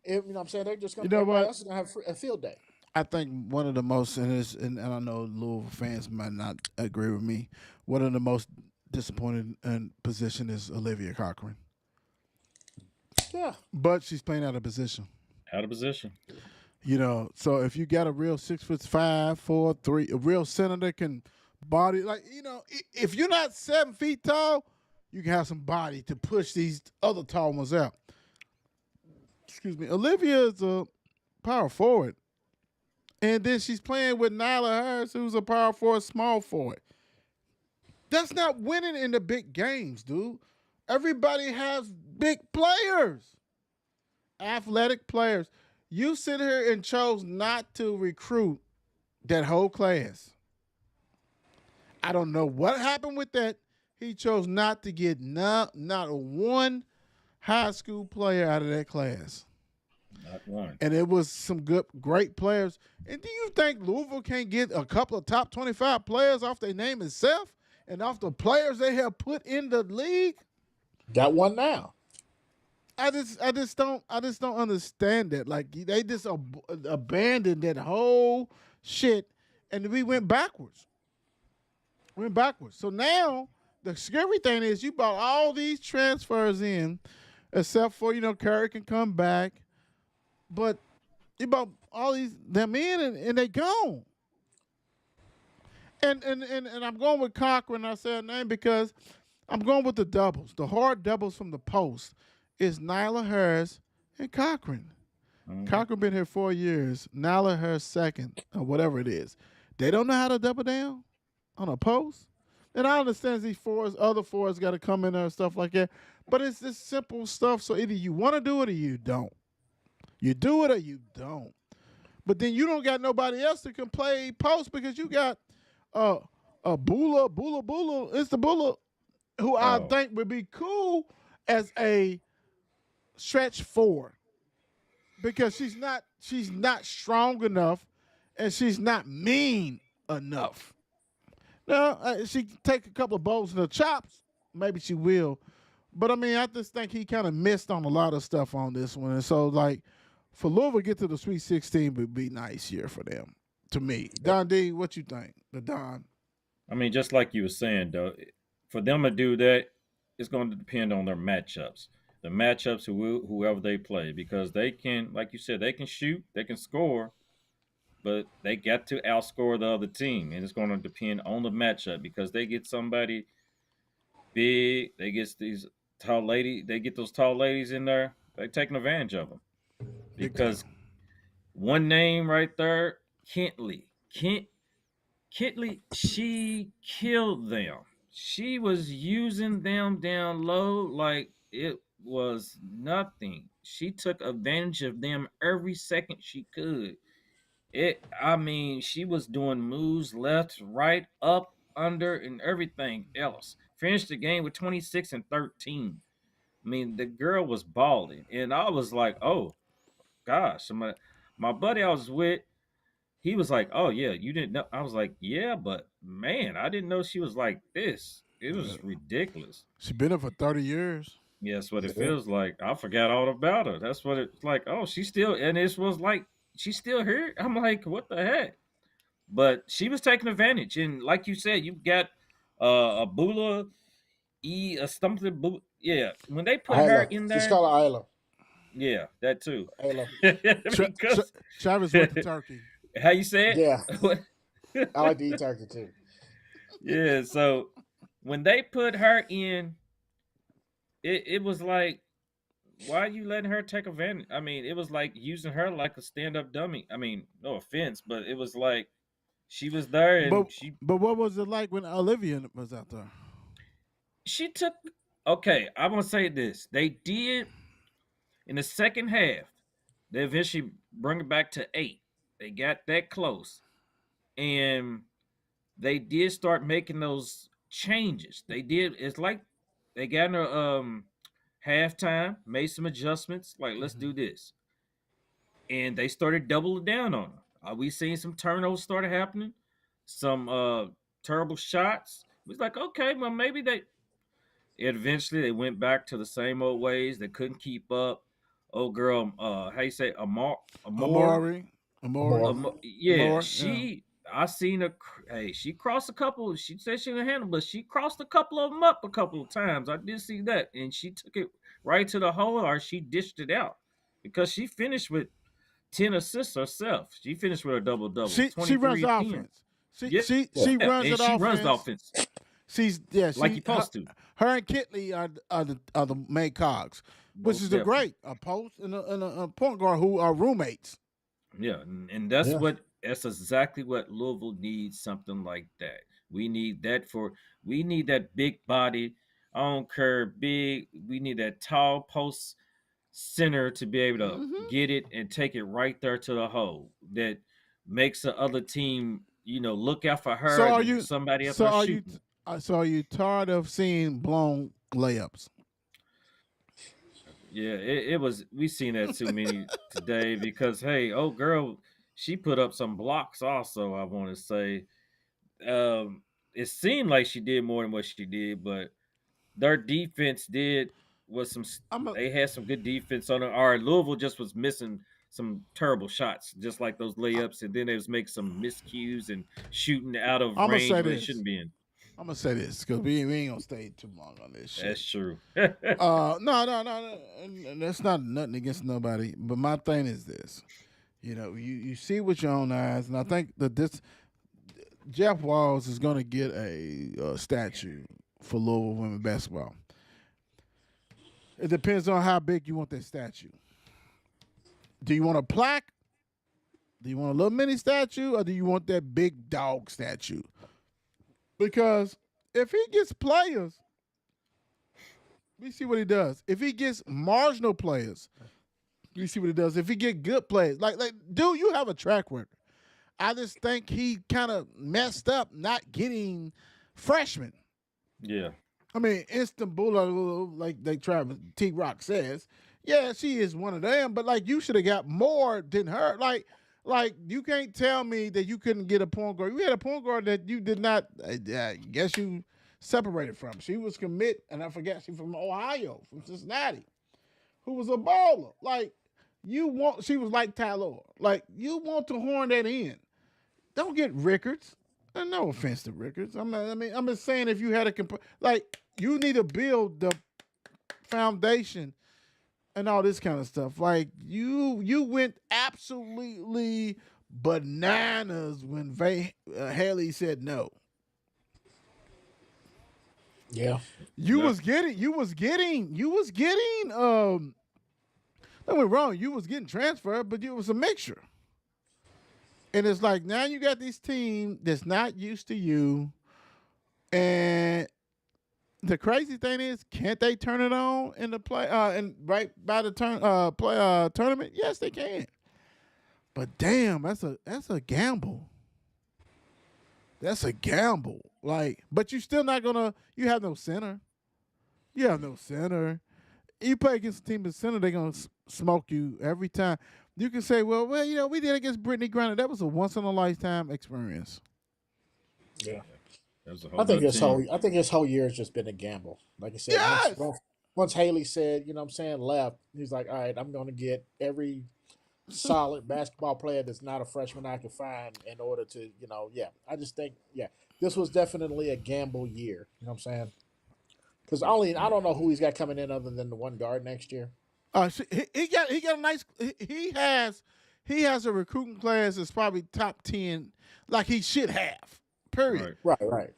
You know what I'm saying? They're just going You know everybody what? else is gonna have a field day. I think one of the most, and I know Louisville fans might not agree with me, one of the most disappointed in position is Olivia Cochran. Yeah. But she's playing out of position. Out of position. So if you got a real 6'5", 4'3", a real center that can body, if you're not 7 feet tall, you can have some body to push these other tall ones out. Excuse me. Olivia is a power forward. And then she's playing with Nyla Harris, who's a power forward, small forward. That's not winning in the big games, dude. Everybody has big players, athletic players. You sit here and chose not to recruit that whole class. I don't know what happened with that. He chose not to get not one high school player out of that class. Not one. And it was some great players. And do you think Louisville can't get a couple of top 25 players off their name itself and off the players they have put in the league? Got one now. I just don't understand that. Like they just abandoned that whole shit, and we went backwards. So now the scary thing is you brought all these transfers in, except for Curry can come back, but you brought all them in and they gone. And I'm going with Cochran. I said her name because I'm going with the doubles, the hard doubles from the post. Is Nyla Harris and Cochran. Mhm. Cochran been here 4 years. Nyla Harris second, or whatever it is. They don't know how to double down on a post. And I understand these other fours got to come in there and stuff like that. But it's this simple stuff. So either you want to do it or you don't. You do it or you don't. But then you don't got nobody else that can play post because you got Bula. It's the Bula who I Oh. think would be cool as a stretch four because she's not strong enough and she's not mean enough. Now she can take a couple of bowls in the chops, maybe she will, but I mean I just think he kind of missed on a lot of stuff on this one, and so like for Louisville to get to the Sweet 16 would be nice year for them to me. Don D, what you think? The Don. I mean, just like you were saying, though, for them to do that, it's going to depend on their matchups. The matchups, whoever they play, because they can, like you said, they can shoot, they can score, but they got to outscore the other team, and it's going to depend on the matchup because they get somebody big, they get these tall lady, they get those tall ladies in there, they're taking advantage of them because one name right there, Kentley, she killed them. She was using them down low like it was nothing. She took advantage of them every second she could. She was doing moves left, right, up, under, and everything else. Finished the game with 26 and 13. I mean, the girl was balling. And I was like, oh, gosh. My buddy I was with, he was like, "Oh yeah, you didn't know." I was like, "Yeah, but man, I didn't know she was like this. It was ridiculous." She been there for 30 years. Yeah, that's what it feels like. I forgot all about her. That's what it's like. Oh, she's still, and it was like she's still here. I'm like, what the heck? But she was taking advantage, and like you said, you've got a Bula. something. Yeah, when they put her Ayla. in Just there, call her Ayla. yeah, that too. Ayla. Because Travis with the turkey. how you say Yeah, it? What? I like to eat turkey too. Yeah, so when they put her in, it was like, why are you letting her take advantage? I mean, it was like using her like a stand up dummy. I mean, no offense, but it was like she was there and But what was it like when Olivia was out there? she took. Okay, I'm gonna say this. They did in the second half. They eventually bring it back to 8. They got that close, and they did start making those changes. They did. It's like they got in a halftime, made some adjustments. Like, let's Mhm. do this, and they started doubling down on her. We seen some turnovers started happening, some terrible shots. It was like, okay, well maybe they. Eventually, they went back to the same old ways. They couldn't keep up. Oh girl, how you say Amore? Amari, More. Yeah, Amore, yeah. she. I seen her. Hey, she crossed a couple. She said she didn't handle, but she crossed a couple of them up a couple of times. I did see that, and she took it right to the hole, or she dished it out because she finished with 10 assists herself. She finished with a double double, She runs 23 the and 10. offense. She Yeah, she Yeah. she runs and the she runs the offense. offense She's like she you're supposed to. her and Kitley are the main cogs, which Most is a definitely. great a post and a point guard who are roommates. Yeah, and that's Yeah. that's exactly what Louisville needs, something like that. We need that we need that big body. I don't care big. We need that tall post center to be able to Hmm. get it and take it right there to the hole. That makes the other team, look out for So her and are then you somebody else so are are you shooting. so are you tired of seeing blown layups? Yeah, it was. We seen that too many today because hey, oh girl, she put up some blocks also. I want to say, um, it seemed like she did more than what she did, but their defense did was some. I'm a They had some good defense on it. Our Louisville just was missing some terrible shots, just like those layups, and then they was making some miscues and shooting out of I'm gonna range say when they this. shouldn't be in. I'm gonna say this because we ain't gonna stay too long on this shit. That's true. No, and that's not nothing against nobody. But my thing is this: you see with your own eyes, and I think that this Jeff Walls is gonna get a statue for Louisville women basketball. It depends on how big you want that statue. Do you want a plaque? Do you want a little mini statue, or do you want that big dog statue? Because if he gets players, we see what he does. If he gets marginal players, we see what he does. If he get good players, like dude, you have a track record. I just think he kind of messed up not getting freshmen. Yeah, I mean, Istanbul, like Travis T Rock says, yeah, she is one of them, but like you should have got more than her. Like you can't tell me that you couldn't get a point guard. You had a point guard that you did not. I guess you separated from. She was commit, and I forget she's from Ohio, from Cincinnati, who was a baller. Like she was like Tyler. Like you want to horn that in. Don't get Rickards. And no offense to Rickards. I'm just saying if you had a you need to build the foundation and all this kind of stuff. Like you went absolutely bananas when Haley said no. Yeah. You Yeah. was getting don't get me wrong, you was getting transferred, but it was a mixture. And it's like now you got this team that's not used to you. And the crazy thing is, can't they turn it on in the play and right by the tournament? Yes, they can. But damn, that's a gamble. That's a gamble. Like, but you still not gonna you have no center. You have no center. You play against a team in center, they're gonna smoke you every time. You can say, well, we did against Brittany Griner. That was a once in a lifetime experience. Yeah. that was a whole I think nother team. this whole year has just been a gamble. Like I said, Yes. once Haley said, left, he's like, all right, I'm gonna get every solid basketball player that's not a freshman I can find in order to, I just think, this was definitely a gamble year. You know what I'm saying? Because I don't know who he's got coming in other than the one guard next year. He got a nice. He has a recruiting class that's probably top 10, like he should have. Period. Right.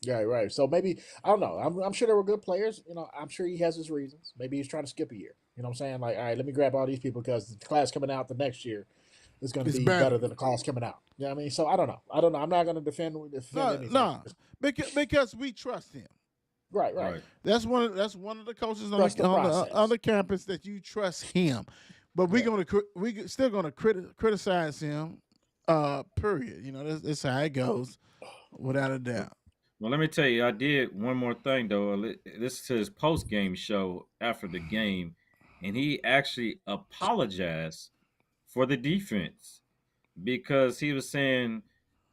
Yeah, right. So maybe I don't know. I'm sure there were good players. I'm sure he has his reasons. Maybe he's trying to skip a year. You know what I'm saying? Like, all right, let me grab all these people because the class coming out the next year is going to be better than the class coming out. You know what I mean? So I don't know. I'm not going to defend anything. No, because we trust him. Right. That's one of the coaches on the campus that you trust him. But we still gonna criticize him. Period. That's how it goes, without a doubt. Well, let me tell you, I did one more thing though. Listen to his post game show after the game, and he actually apologized for the defense because he was saying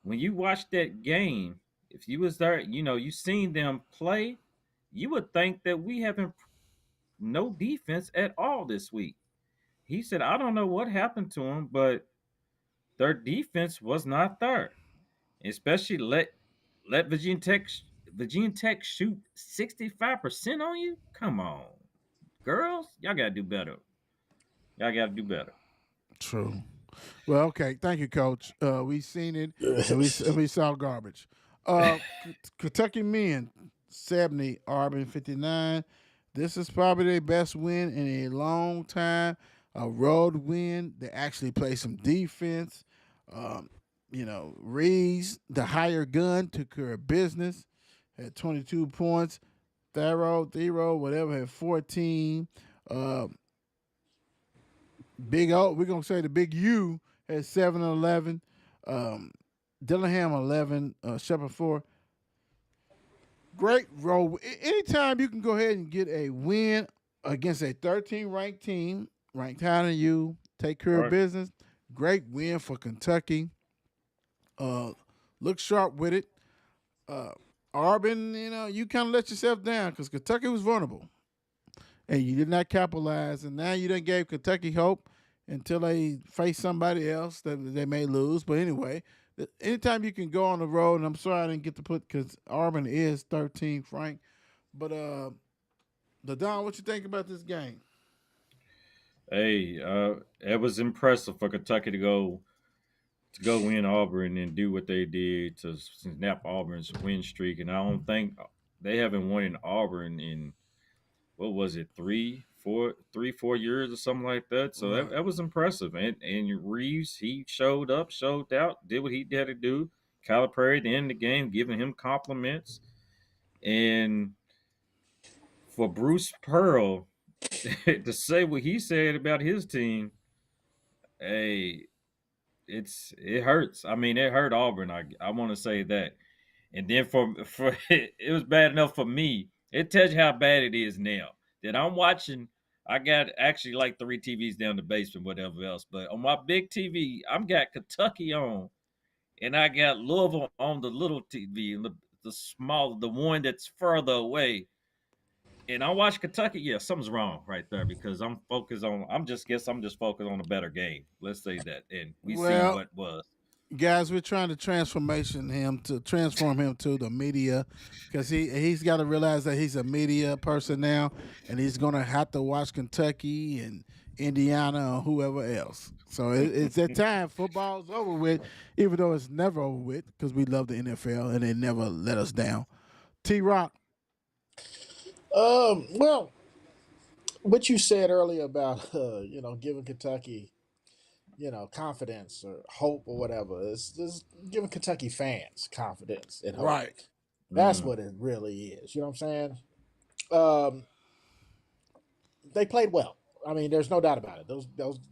when you watch that game, if you was there, you seen them play, you would think that we haven't no defense at all this week. He said, I don't know what happened to him, but their defense was not there. Especially let Virginia Tech shoot 65% on you? Come on. Girls, y'all gotta do better. True. Well, okay. Thank you, Coach. We seen it and we saw garbage. Kentucky men, 70, Auburn 59. This is probably their best win in a long time. A road win. They actually play some defense. Reeves, the higher gun, took care of business. Had 22 points. Thero, whatever, had 14. Big O, we're going to say the Big U had 7 and 11. Dillingham 11. Shepherd 4. Great road. Anytime you can go ahead and get a win against a 13-ranked team, ranked higher than you, take care of business. Great win for Kentucky. Look sharp with it. Auburn, you kind of let yourself down because Kentucky was vulnerable. And you did not capitalize. And now you done gave Kentucky hope until they face somebody else that they may lose. But anyway, anytime you can go on the road, and I'm sorry I didn't get to put because Auburn is 13th ranked. But Don, what you think about this game? Hey, it was impressive for Kentucky to go win Auburn and do what they did to snap Auburn's win streak. And I don't think they haven't won in Auburn in what was it, 4 years or something like that. So that was impressive. And Reeves, he showed up, showed out, did what he had to do. Calipari at the end of the game, giving him compliments. And for Bruce Pearl to say what he said about his team, hey, it hurts. I mean, it hurt Auburn. I want to say that. And then for it was bad enough for me. It tells you how bad it is now that I'm watching. I got actually like 3 TVs down the basement, whatever else. But on my big TV, I've got Kentucky on, and I got Louisville on the little TV, the small, the one that's further away. And I watch Kentucky. Yeah, something's wrong right there because I'm focused on. I'm just focused on a better game. Let's say that, and we see what was. Guys, we're trying to transform him to the media because he's got to realize that he's a media person now, and he's gonna have to watch Kentucky and Indiana or whoever else. So it's that time. Football's over with, even though it's never over with because we love the NFL and they never let us down. T-Rock. Well, what you said earlier about giving Kentucky, confidence or hope or whatever, is giving Kentucky fans confidence and hope. Right. That's what it really is. You know what I'm saying? They played well. I mean, there's no doubt about it.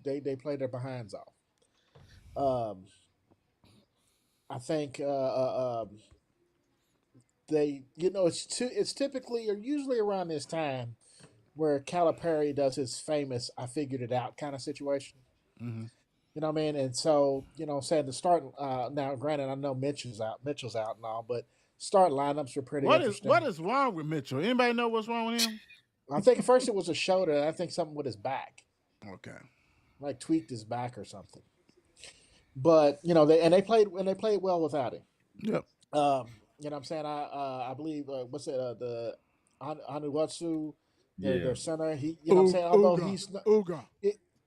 They played their behinds off. I think it's typically or usually around this time where Calipari does his famous "I figured it out" kind of situation. Mm-hmm. You know what I mean? And so, saying the start now, granted, I know Mitchell's out and all, but start lineups are pretty interesting. What is wrong with Mitchell? Anybody know what's wrong with him? I think at first it was a shoulder, and I think something with his back. Okay. Like tweaked his back or something. But, they played well without him. Yep. You know what I'm saying? I believe, the Anuwatsu, Yeah. their center. He, you know what I'm saying? Although he's not, Uga.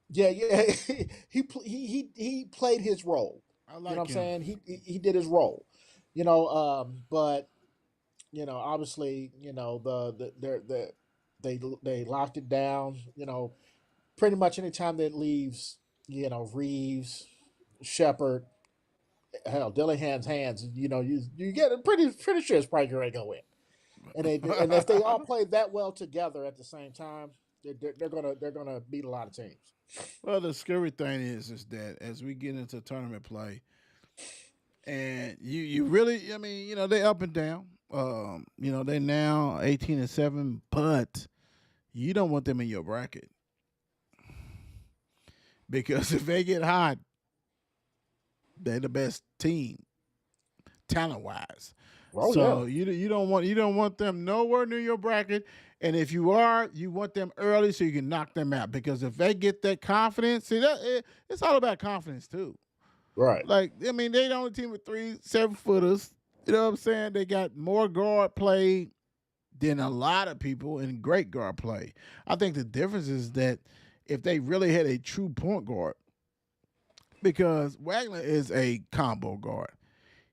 yeah, he played his role. I You know like what I'm him. saying? He did his role. But obviously, they locked it down. Pretty much anytime that leaves, Reeves, Shepard, hell, Dillahan's hands, you get it pretty sure it's probably going to go in. And if they all play that well together at the same time, they're gonna beat a lot of teams. Well, the scary thing is that as we get into tournament play, and you really, I mean, they up and down. They now 18-7, but you don't want them in your bracket because if they get hot, they're the best team talent wise. Oh, So yeah. you don't want them nowhere near your bracket. And if you are, you want them early so you can knock them out. Because if they get that confidence, it's all about confidence too. Right. Like, I mean, they the only team with 3 7-footers. You know what I'm saying? They got more guard play than a lot of people and great guard play. I think the difference is that if they really had a true point guard, because Wagner is a combo guard.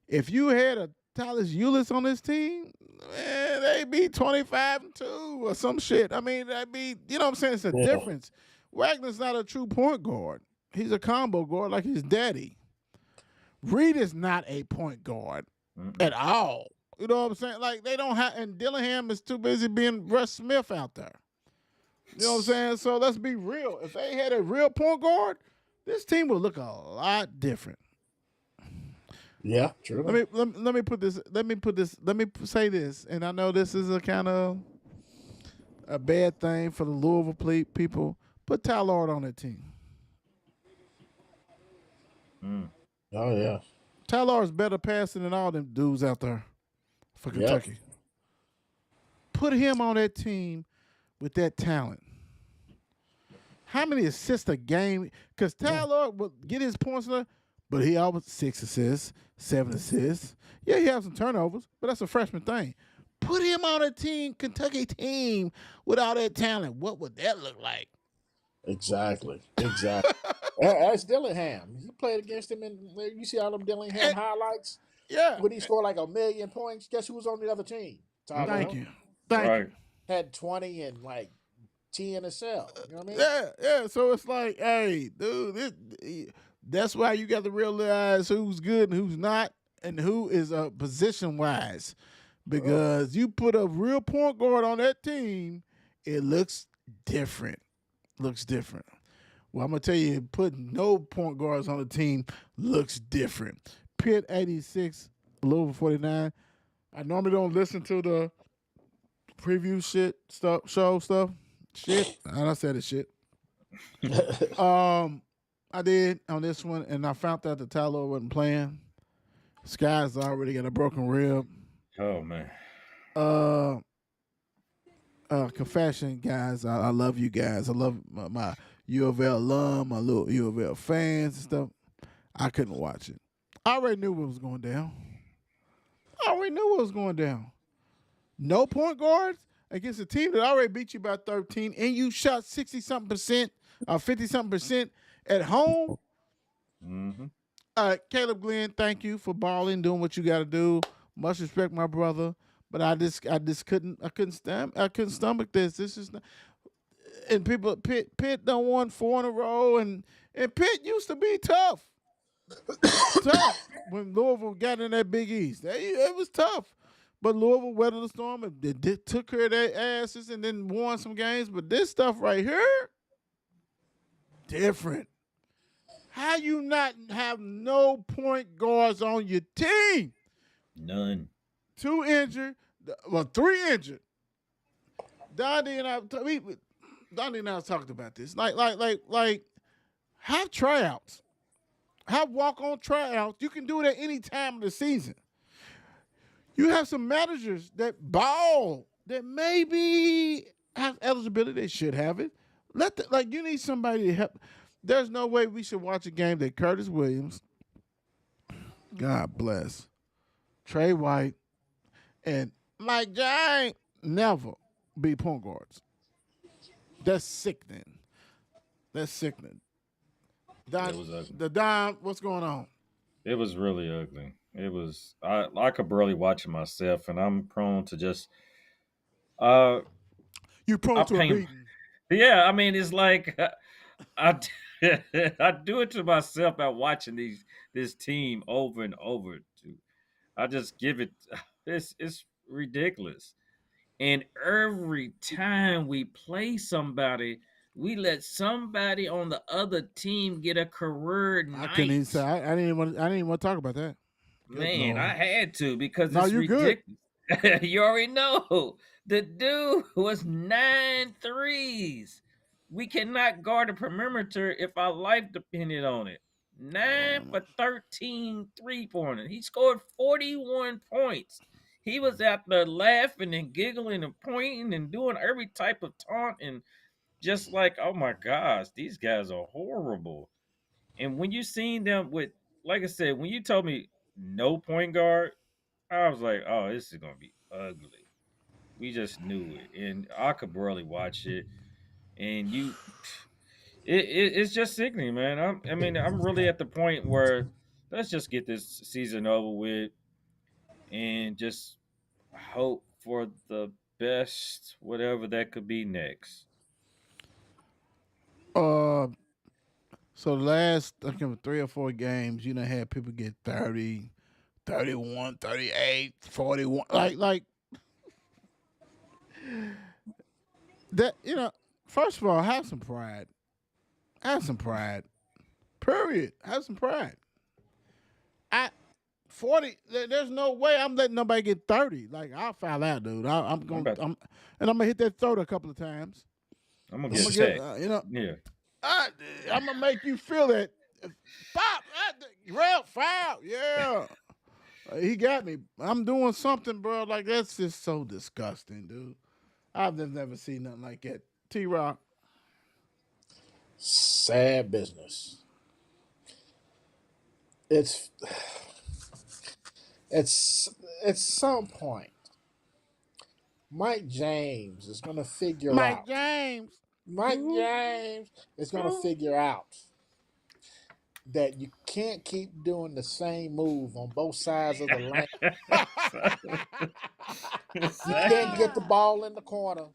If you had a Tyler Ulis on this team, man, they'd be 25-2 or some shit. I mean, that'd be, you know what I'm saying? It's a difference. Wagner's not a true point guard. He's a combo guard like his daddy. Reed is not a point guard at all. You know what I'm saying? Like, they don't have, and Dillingham is too busy being Russ Smith out there. You know what I'm saying? So let's be real. If they had a real point guard, this team would look a lot different. Yeah, true. Let me say this, and I know this is a kind of a bad thing for the Louisville people. Put Ty Lord on that team. Oh yeah. Ty Lord's better passing than all them dudes out there for Kentucky. Put him on that team with that talent. How many assists a game? Because Ty Lord will get his points, but he always 6 assists, 7 assists. Yeah, he has some turnovers, but that's a freshman thing. Put him on a team, Kentucky team, with all that talent. What would that look like? Exactly. That's Dillingham. He played against him, and you see all them Dillingham highlights. Yeah. When he scored like 1 million points, guess who was on the other team? Tyler Thank Hill. you. Thank you. Had 20 and like 10 a cell. You know what I mean? Yeah. So it's like, hey, dude, that's why you got to realize who's good and who's not, and who is position wise. Because you put a real point guard on that team, it looks different. Well, I'm gonna tell you, putting no point guards on the team looks different. Pitt 86, Louisville 49. I normally don't listen to the preview show stuff. And I said it shit. I did on this one, and I found out that Tyler wasn't playing. Sky's already got a broken rib. Oh man. Confession, guys. I love you guys. I love my U of L alum, my little U of L fans and stuff. I couldn't watch it. I already knew what was going down. No point guards against a team that already beat you by 13, and you shot 60-something% or 50-something% at home. Caleb Glenn, thank you for balling, doing what you got to do. Much respect, my brother. But I just couldn't stomach this. This is not. And people, Pitt done won 4 in a row, and Pitt used to be tough. Tough when Louisville got in that Big East. It was tough. But Louisville weathered the storm and they took care of their asses and then won some games. But this stuff right here, different. How you not have no point guards on your team? None. 2 injured, 3 injured. Donnie and I talked about this. Like, have tryouts. Have walk-on tryouts. You can do it at any time of the season. You have some managers that ball, that maybe have eligibility. They should have it. You need somebody to help. There's no way we should watch a game that Curtis Williams, God bless, Trey White, and Mike Giant, never. be point guards. That's sickening. That's sickening. Don, It was ugly. the Don, what's going on? It was really ugly. It was. I could barely watch it myself, and I'm prone to just. Uh, You prone I to a paint. beating. Yeah, I mean, it's like I I do it to myself by watching this team over and over. I just give it. It's ridiculous. And every time we play somebody, we let somebody on the other team get a career I couldn't even night. say. I didn't even want to talk about that. Good Man, I Lord. had to because No, it's you good. ridiculous. You already know. The dude was 9 threes. We cannot guard the perimeter if our life depended on it. 9 for 13 3-pointers. He scored 41 points. He was out there laughing and giggling and pointing and doing every type of taunt and just like, oh my gosh, these guys are horrible. And when you seen them with, like I said, when you told me no point guard, I was like, oh, this is gonna be ugly. We just knew it, and I could barely watch it. And it's just sickening, man. I mean, I'm really at the point where let's just get this season over with and just hope for the best, whatever that could be next. Uh, so the last I think 3 or 4 games, you know, had people get 30, 31, 38, 41. Like that. You know, first of all, have some pride. Have some pride. Period. Have some pride. I 40. There's no way I'm letting nobody get 30. Like I'll foul out, dude. I'm I'm gonna. about, And I'm gonna hit that throat a couple of times. I'm gonna I'm get gonna get. sacked. You know. Yeah, I'm gonna make you feel it. Pop, real foul, yeah. He got me. I'm doing something, bro. Like that's just so disgusting, dude. I've just never seen nothing like that. T Rock. Sad business. It's it's at some point, Mike James is going to figure Mike out. James. Mike James is going to figure out that you can't keep doing the same move on both sides of the lane. You can't get the ball in the corner,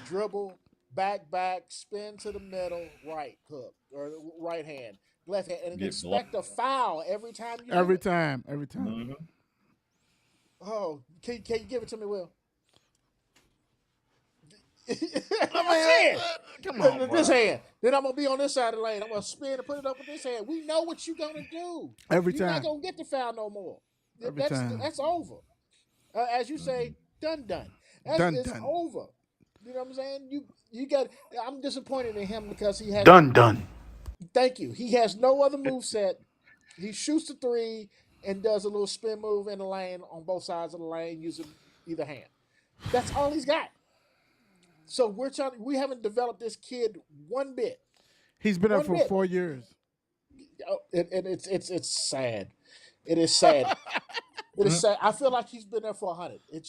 dribble, back, spin to the middle, right hook or right hand, left hand, and get expect a foul every time you do Every it. time. Mhm. Oh, can you give it to me, Will? Come on, This bro. hand. Then I'm gonna be on this side of the lane. I'm gonna spin and put it up with this hand. We know what you're gonna do. Every You're not time. gonna get the foul no more. Every time. That's over. As you say, done. It's Done. over. You know what I'm saying? You got. I'm disappointed in him because he has. Done. Thank you. He has no other move set. He shoots the three and does a little spin move in the lane on both sides of the lane using either hand. That's all he's got. So we haven't developed this kid one bit. He's been there One for bit. 4 years. And it's sad. It is sad. It is sad. I feel like he's been there for 100. It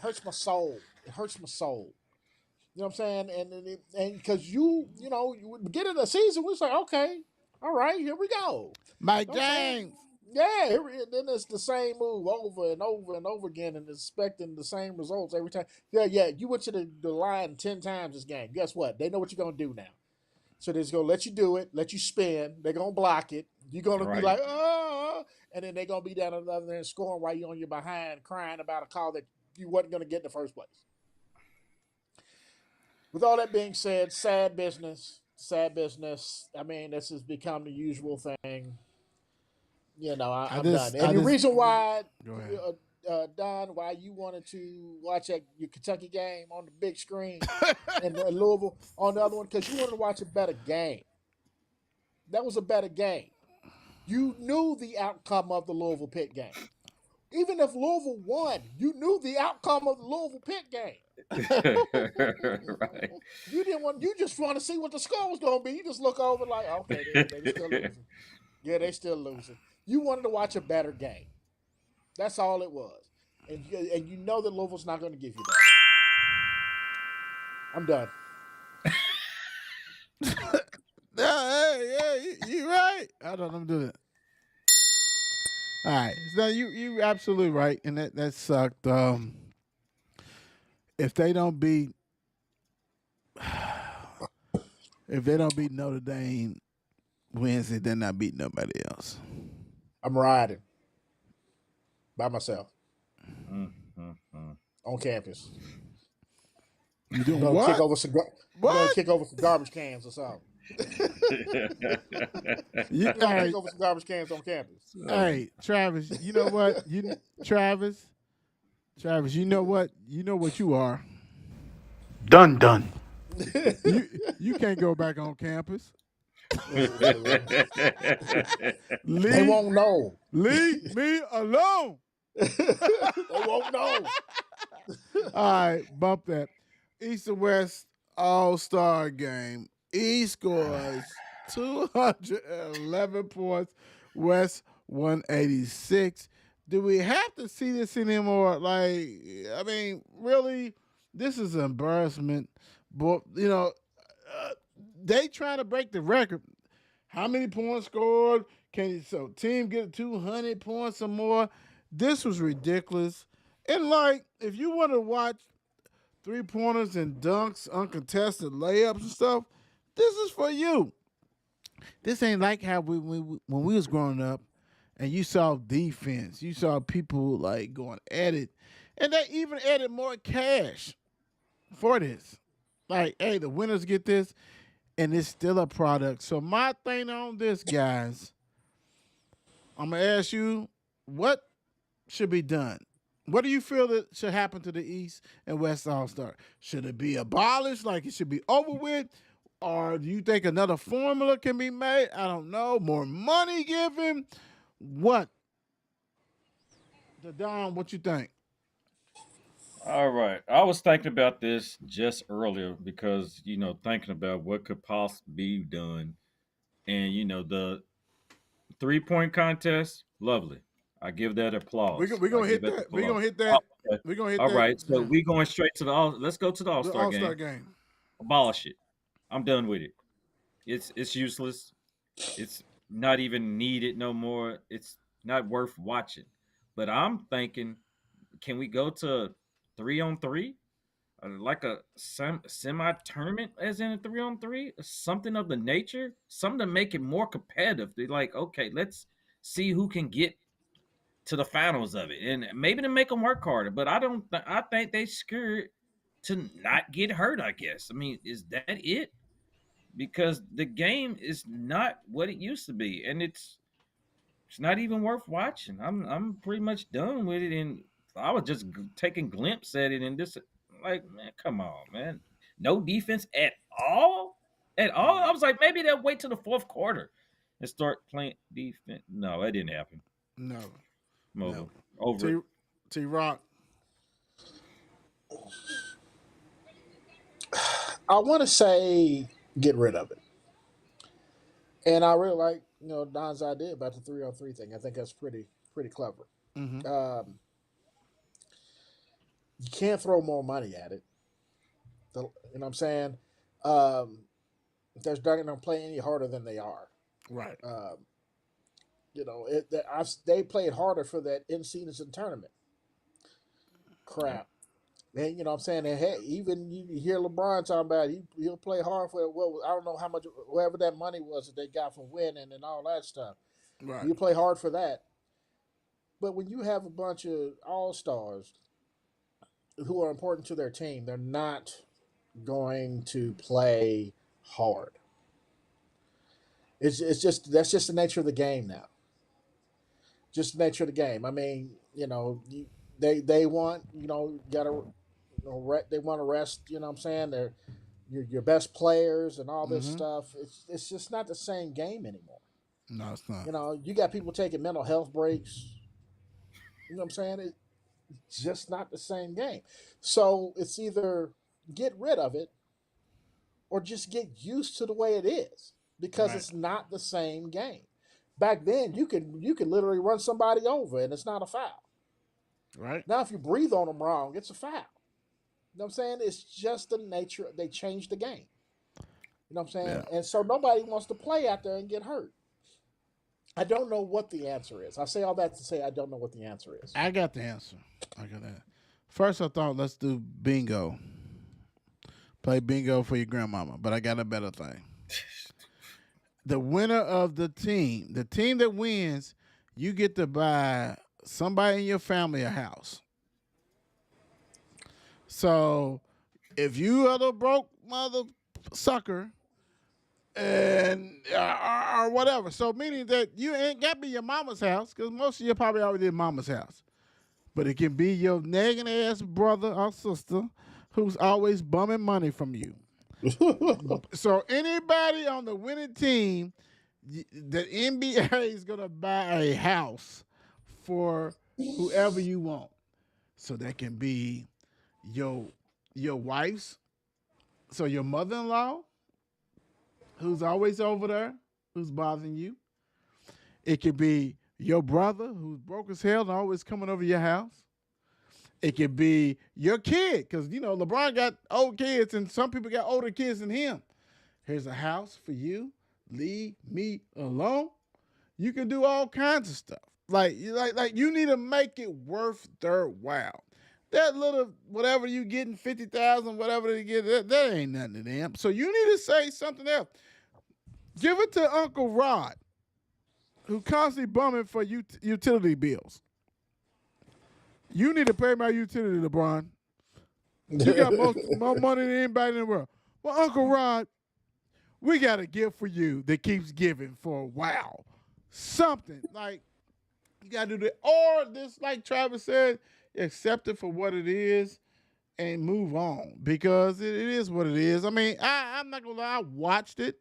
hurts my soul. It hurts my soul. You know what I'm saying? And because you beginning of the season, we was like, okay, all right, here we go. Mike You know what I'm saying? James. Yeah, then it's the same move over and over and over again and expecting the same results every time. Yeah, you went to the line 10 times this game. Guess what? They know what you're going to do now. So they're just going to let you do it, let you spin. They're going to block it. You're going to be Right. like, and then they're going to be down on the other end scoring while you're on your behind crying about a call that you wasn't going to get in the first place. With all that being said, sad business. I mean, this has become the usual thing. You know, I'm done. And the reason why, Go ahead. Don, why you wanted to watch your Kentucky game on the big screen and Louisville on the other one, because you wanted to watch a better game. That was a better game. You knew the outcome of the Louisville Pitt game. Even if Louisville won, you knew the outcome of the Louisville Pitt game. Right. You just want to see what the score was going to be. You just look over like, okay, they still losing. Yeah, they still losing. You wanted to watch a better game. That's all it was. And you know that Louisville's not going to give you that. I'm done. Hey, you right. I don't know I'm doing it. All right. So you absolutely right, and that sucked. If they don't beat Notre Dame Wednesday, they're not beating nobody else. I'm riding by myself Mm-hmm. on campus. You doing I'm gonna what? kick over some. I'm gonna What? kick over some garbage cans or something. You, I'm all gonna right. kick over some garbage cans on campus. Hey, Travis, you know what? Travis, you know what? You know what you are. Done. You can't go back on campus. They Leave won't know. me alone. They won't know. All right, bump that. East and West All-Star game. East scores 211 points. West 186. Do we have to see this anymore? Like, I mean, really, this is an embarrassment. But, they trying to break the record. How many points scored? So team get 200 points or more? This was ridiculous. And like, if you want to watch 3-pointers and dunks, uncontested layups and stuff, this is for you. This ain't like how when we was growing up and you saw defense. You saw people like going at it. And they even added more cash for this. Like, hey, the winners get this, and it's still a product. So my thing on this, guys, I'm going to ask you, what should be done? What do you feel that should happen to the East and West All-Star? Should it be abolished, like it should be over with? Or do you think another formula can be made? I don't know. More money given? What? Don, what you think? All right. I was thinking about this just earlier because, thinking about what could possibly be done. And, the 3-point contest, lovely. I give that applause. We're going to hit that. We're going to hit that. Okay. We're going to hit All that. right. So we going straight to let's go to the the All-Star All-Star game. game. Abolish it. I'm done with it. It's useless. It's not even needed no more. It's not worth watching. But I'm thinking, can we go to 3-on-3? Like a semi-tournament, as in a 3-on-3, something of the nature, something to make it more competitive. They're like, okay, let's see who can get to the finals of it, and maybe to make them work harder. But I think they scared to not get hurt. I guess. I mean, is that it? Because the game is not what it used to be, and it's not even worth watching. I'm pretty much done with it, and I was just taking glimpse at it, and this, like, man, come on, man, no defense at all. I was like, maybe they'll wait till the fourth quarter and start playing defense. No, that didn't happen. No. Mobile over. it. T-Rock. I want to say get rid of it. And I really like, Don's idea about the 3-on-3 thing. I think that's pretty clever. Mm-hmm. You can't throw more money at it. You know what I'm saying? They're not going to play any harder than they are. Right. They played harder for that in-season tournament. Crap. And, you know what I'm saying? And hey, even you hear LeBron talking about he'll play hard for, well, I don't know how much, whatever that money was that they got from winning and all that stuff. Right. You play hard for that. But when you have a bunch of all-stars who are important to their team, they're not going to play hard. It's just that's just the nature of the game now. Just the nature of the game. I mean, they want they want to rest. You know what I'm saying? They're your best players and all this stuff. It's just not the same game anymore. No, it's not. You got people taking mental health breaks. You know what I'm saying? It's just not the same game. So it's either get rid of it or just get used to the way it is because Right. it's not the same game. Back then, you could literally run somebody over and it's not a foul. Right. Now, if you breathe on them wrong, it's a foul. You know what I'm saying? It's just the nature. They changed the game. You know what I'm saying? Yeah. And so nobody wants to play out there and get hurt. I don't know what the answer is. I say all that to say I don't know what the answer is. I got the answer. I got that. First, I thought let's do bingo. Play bingo for your grandmama, but I got a better thing. The winner of the team that wins, you get to buy somebody in your family a house. So if you are the broke mother sucker and or whatever, so meaning that you ain't got to be your mama's house because most of you probably already in mama's house, but it can be your nagging ass brother or sister who's always bumming money from you. So anybody on the winning team, the NBA is gonna buy a house for whoever you want. So that can be your wife's, so your mother-in-law, who's always over there, who's bothering you. It could be your brother who's broke as hell and always coming over your house. It could be your kid, because, you know, LeBron got old kids and some people got older kids than him. Here's a house for you. Leave me alone. You can do all kinds of stuff. Like you need to make it worth their while. That little, whatever you getting, 50,000, whatever they get, that ain't nothing to them. So you need to say something else. Give it to Uncle Rod, who constantly bumming for utility bills. You need to pay my utility, LeBron. You got more money than anybody in the world. Well, Uncle Rod, we got a gift for you that keeps giving for a while. Something like you got to do that. Or this, like Travis said, accept it for what it is and move on, because it is what it is. I mean, I'm not going to lie, I watched it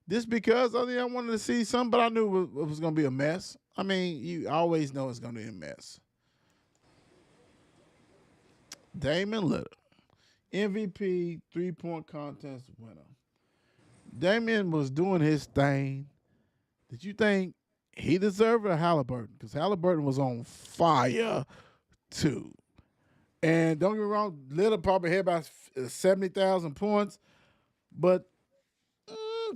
just because I wanted to see something, but I knew it was going to be a mess. I mean, you always know it's going to be a mess. Damian Lillard, MVP, 3-point contest winner. Damian was doing his thing. Did you think he deserved it or Halliburton? Because Halliburton was on fire too. And don't get me wrong, Lillard probably had about 70,000 points. But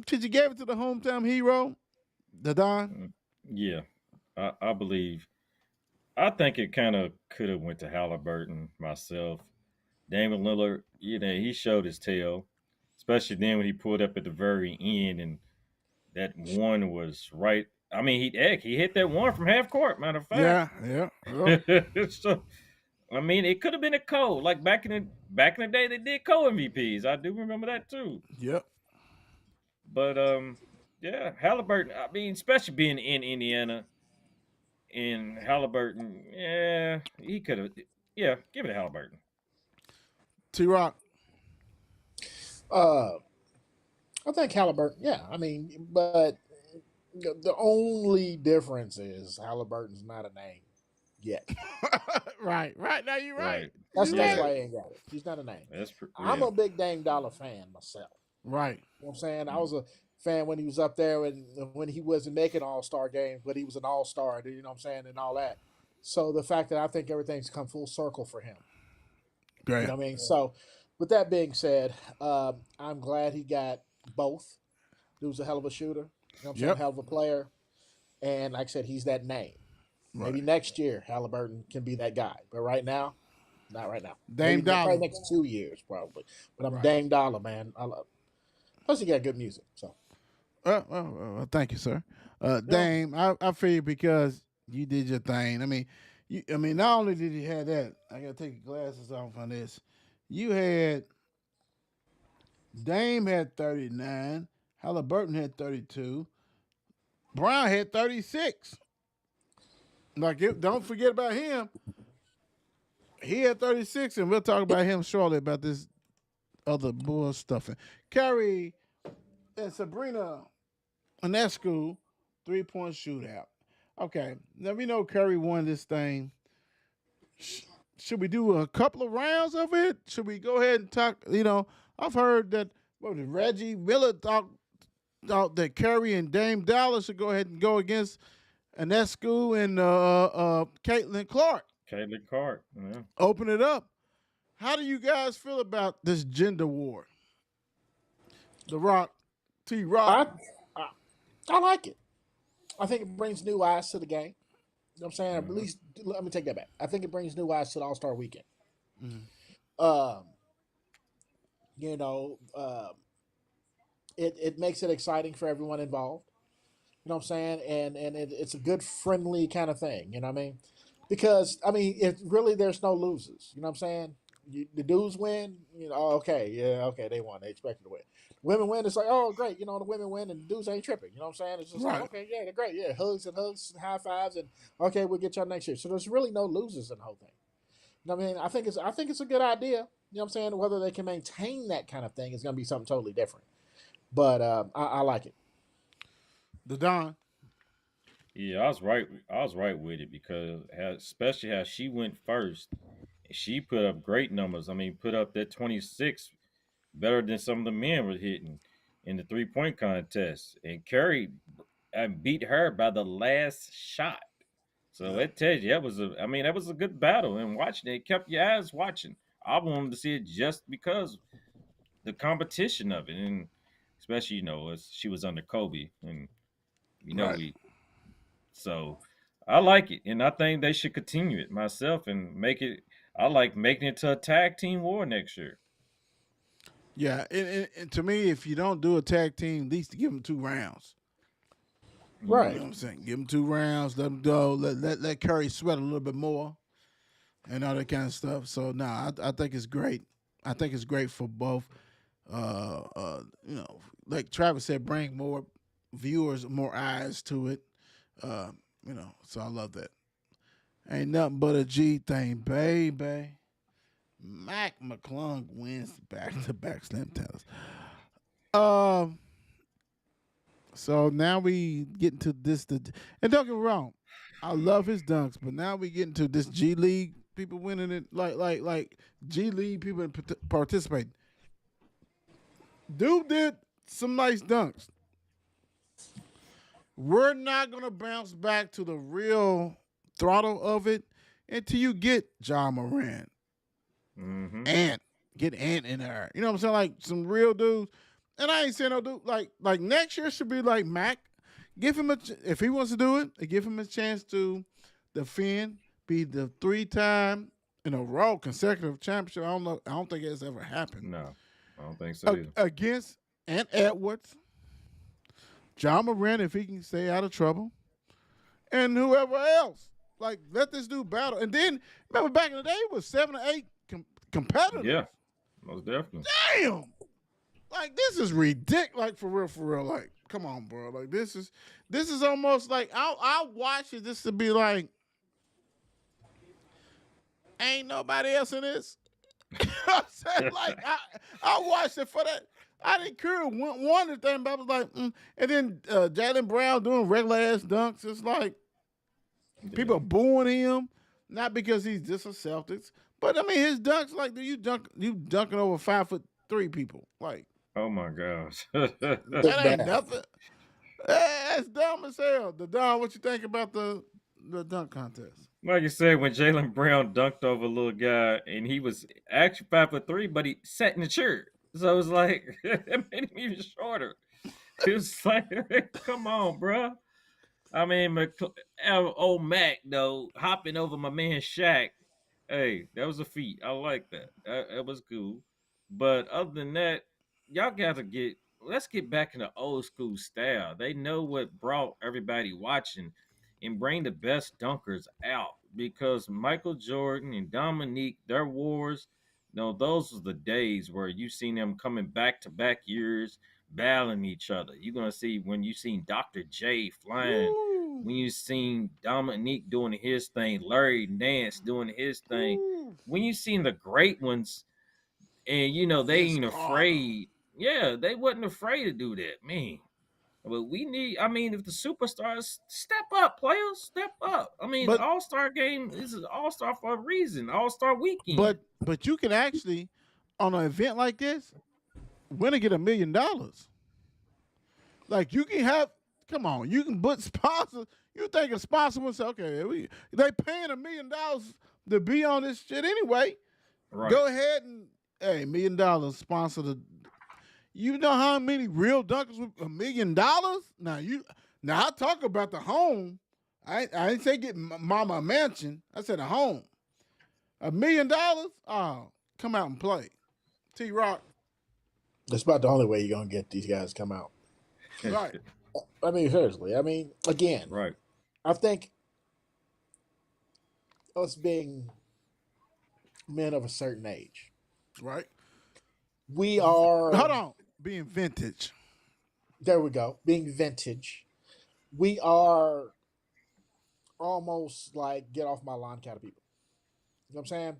did you give it to the hometown hero, the Don? Yeah, I believe. I think it kind of could have went to Halliburton myself. Damian Lillard, you know, he showed his tail, especially then when he pulled up at the very end, and that one was right. I mean, he hit that one from half court. Matter of fact, Yeah. So, I mean, it could have been a co. Like back in the day, they did co MVPs. I do remember that too. Yep. But yeah, Halliburton. I mean, especially being in Indiana. And Halliburton, yeah, he could have. Yeah, give it to Halliburton. T-Rock. I think Halliburton, yeah. I mean, but the only difference is Halliburton's not a name yet. Right. Now you're right. That's Yeah. why he ain't got it. He's not a name. I'm Yeah. a big Dame Dollar fan myself. Right. You know what I'm saying? I was a fan when he was up there and when he wasn't making all-star games, but he was an all-star, you know what I'm saying, and all that. So the fact that I think everything's come full circle for him. Great. You know what I mean? So with that being said, I'm glad he got both. He was a hell of a shooter. You know what I'm saying? Yep. Hell of a player. And like I said, he's that name. Right. Maybe next year Halliburton can be that guy. But right now, not right now. Dame Maybe Dollar. probably next 2 years, probably. But I'm Right. Dame Dollar, man. I love. Plus, he got good music. So Thank you, sir. Dame, I feel you because you did your thing. I mean, not only did you have that, I gotta take your glasses off on this. You had Dame had 39, Halliburton had 32, Brown had 36. Don't forget about him. He had 36, and we'll talk about him shortly about this other bull stuffing. Curry and Sabrina Ionescu, 3-point shootout. Okay, now we know Curry won this thing. Should we do a couple of rounds of it? Should we go ahead and talk? You know, I've heard that Reggie Miller thought that Curry and Dame Dollar should go ahead and go against Ionescu and Caitlin Clark. Caitlin Clark. Yeah. Open it up. How do you guys feel about this gender war? The Rock, T. Rock. I like it. I think it brings new eyes to the game. You know what I'm saying? At Mhm. least let me take that back. I think it brings new eyes to the All Star Weekend. Mhm. Um, you know, it makes it exciting for everyone involved. You know what I'm saying? And it's a good friendly kind of thing. You know what I mean? Because I mean, it really there's no losers. You know what I'm saying? The dudes win. You know, okay, yeah, okay, they won. They expected to win. Women win. It's like, oh, great. You know, the women win, and the dudes ain't tripping. You know what I'm saying? It's just like, Right. okay, yeah, they're great. Yeah, hugs and hugs, high fives, and okay, we'll get y'all next year. So there's really no losers in the whole thing. You know what I mean? I think it's a good idea. You know what I'm saying? Whether they can maintain that kind of thing is going to be something totally different. But I like it. The Don. Yeah, I was right. I was right with it because especially how she went first. She put up great numbers. I mean, put up that 26 better than some of the men were hitting in the 3-point contest, and Curry beat her by the last shot. So it tells you that was a. I mean, that was a good battle, and watching it kept your eyes watching. I wanted to see it just because the competition of it, and especially as she was under Kobe, and Right. we. So I like it, and I think they should continue it myself and make it. I like making it to a tag team war next year. Yeah, and to me, if you don't do a tag team, at least give them 2 rounds. You know Right. what I'm saying? Give them 2 rounds, let them go, let Curry sweat a little bit more, and all that kind of stuff. So I think it's great. I think it's great for both. Like Travis said, bring more viewers, more eyes to it. Uh, so I love that. Ain't nothing but a G thing, baby. Mac McClung wins back-to-back slam titles. Um, so now we get into this. And don't get me wrong, I love his dunks, but now we get into this G League people winning it, like G League people participating. Dude did some nice dunks. We're not gonna bounce back to the real throttle of it until you get John Moran. Mm-hmm. Ant. Get Ant in there. You know what I'm saying? Like some real dudes. And I ain't saying no dude. Like next year should be like Mac. Give him if he wants to do it, give him a chance to defend, be the 3-time in a row consecutive championship. I don't know. I don't think it's ever happened. No, I don't think so either. Against Ant Edwards, John Moran, if he can stay out of trouble, and whoever else. Like, let this dude battle. And then, remember back in the day, it was 7 or 8 competitors. Yeah, most definitely. Damn. Like, this is ridiculous. Like, for real. Like, come on, bro. Like, this is almost like, I'll watch it just to be like, ain't nobody else in this. You know what I'm saying? Like, I watched it for that. I didn't care one of the things, but I was like, And then Jaylen Brown doing regular ass dunks. It's like, people booing him, not because he's just a Celtics, but I mean his dunks. Like, you dunking over 5'3" people. Like, Oh my gosh. that ain't nothing. That's dumb as hell. The Don, what you think about the dunk contest? Like you said, when Jaylen Brown dunked over a little guy, and he was actually 5'3", but he sat in the chair, so it was like it made him even shorter. It was like, come on, bro. I mean, old Mac though hopping over my man Shaq. Hey, that was a feat. I like that. That was cool. But other than that, y'all got to let's get back in the old school style. They know what brought everybody watching, and bring the best dunkers out, because Michael Jordan and Dominique, their wars, those were the days where you seen them coming back to back years battling each other. You're gonna see when you seen Dr. J flying, Woo. when you seen Dominique doing his thing, Larry Nance doing his thing, Woo. when you seen the great ones, and they Vince ain't Carter. afraid. Yeah, they wasn't afraid to do that, man. But we need, I mean, if the superstars step up, players step up. I mean, But- All-Star game, this is All-Star for a reason, All-Star weekend. But you can actually, on an event like this, win and get $1 million. Like, you can have, come on, you can put sponsors. You think a sponsor would say, okay, they paying $1 million to be on this shit anyway. Right. Go ahead and $1 million sponsor the. You know how many real dunkers with $1 million? Now I talk about the home. I didn't say get mama a mansion. I said a home. $1 million? Oh, come out and play. T Rock. That's about the only way you're gonna get these guys to come out. Right. I mean, seriously. I mean, again, Right. I think us being men of a certain age, Right. we are. Hold on. Being vintage. There we go. Being vintage, we are almost like get off my lawn kind of people. You know what I'm saying?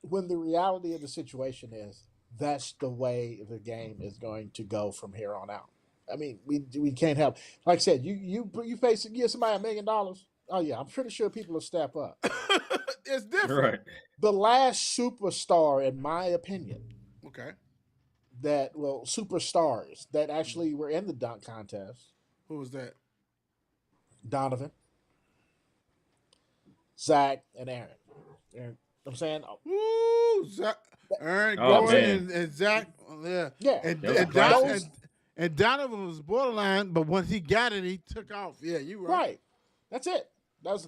When the reality of the situation is that's the way the game is going to go from here on out. I mean, we can't help. Like I said, you pay give somebody $1 million. Oh yeah, I'm pretty sure people will step up. It's different. Right. The last superstar, in my opinion, Okay. superstars that actually were in the dunk contest: Who was that? Donovan, Zach, and Aaron. You know what I'm saying? Woo! Zach, Aaron Oh, Gordon man. and Zach. Yeah. Yeah. And, That was and, classic. and Donovan was borderline, but once he got it, he took off. Yeah, you right. Right. That's it. That's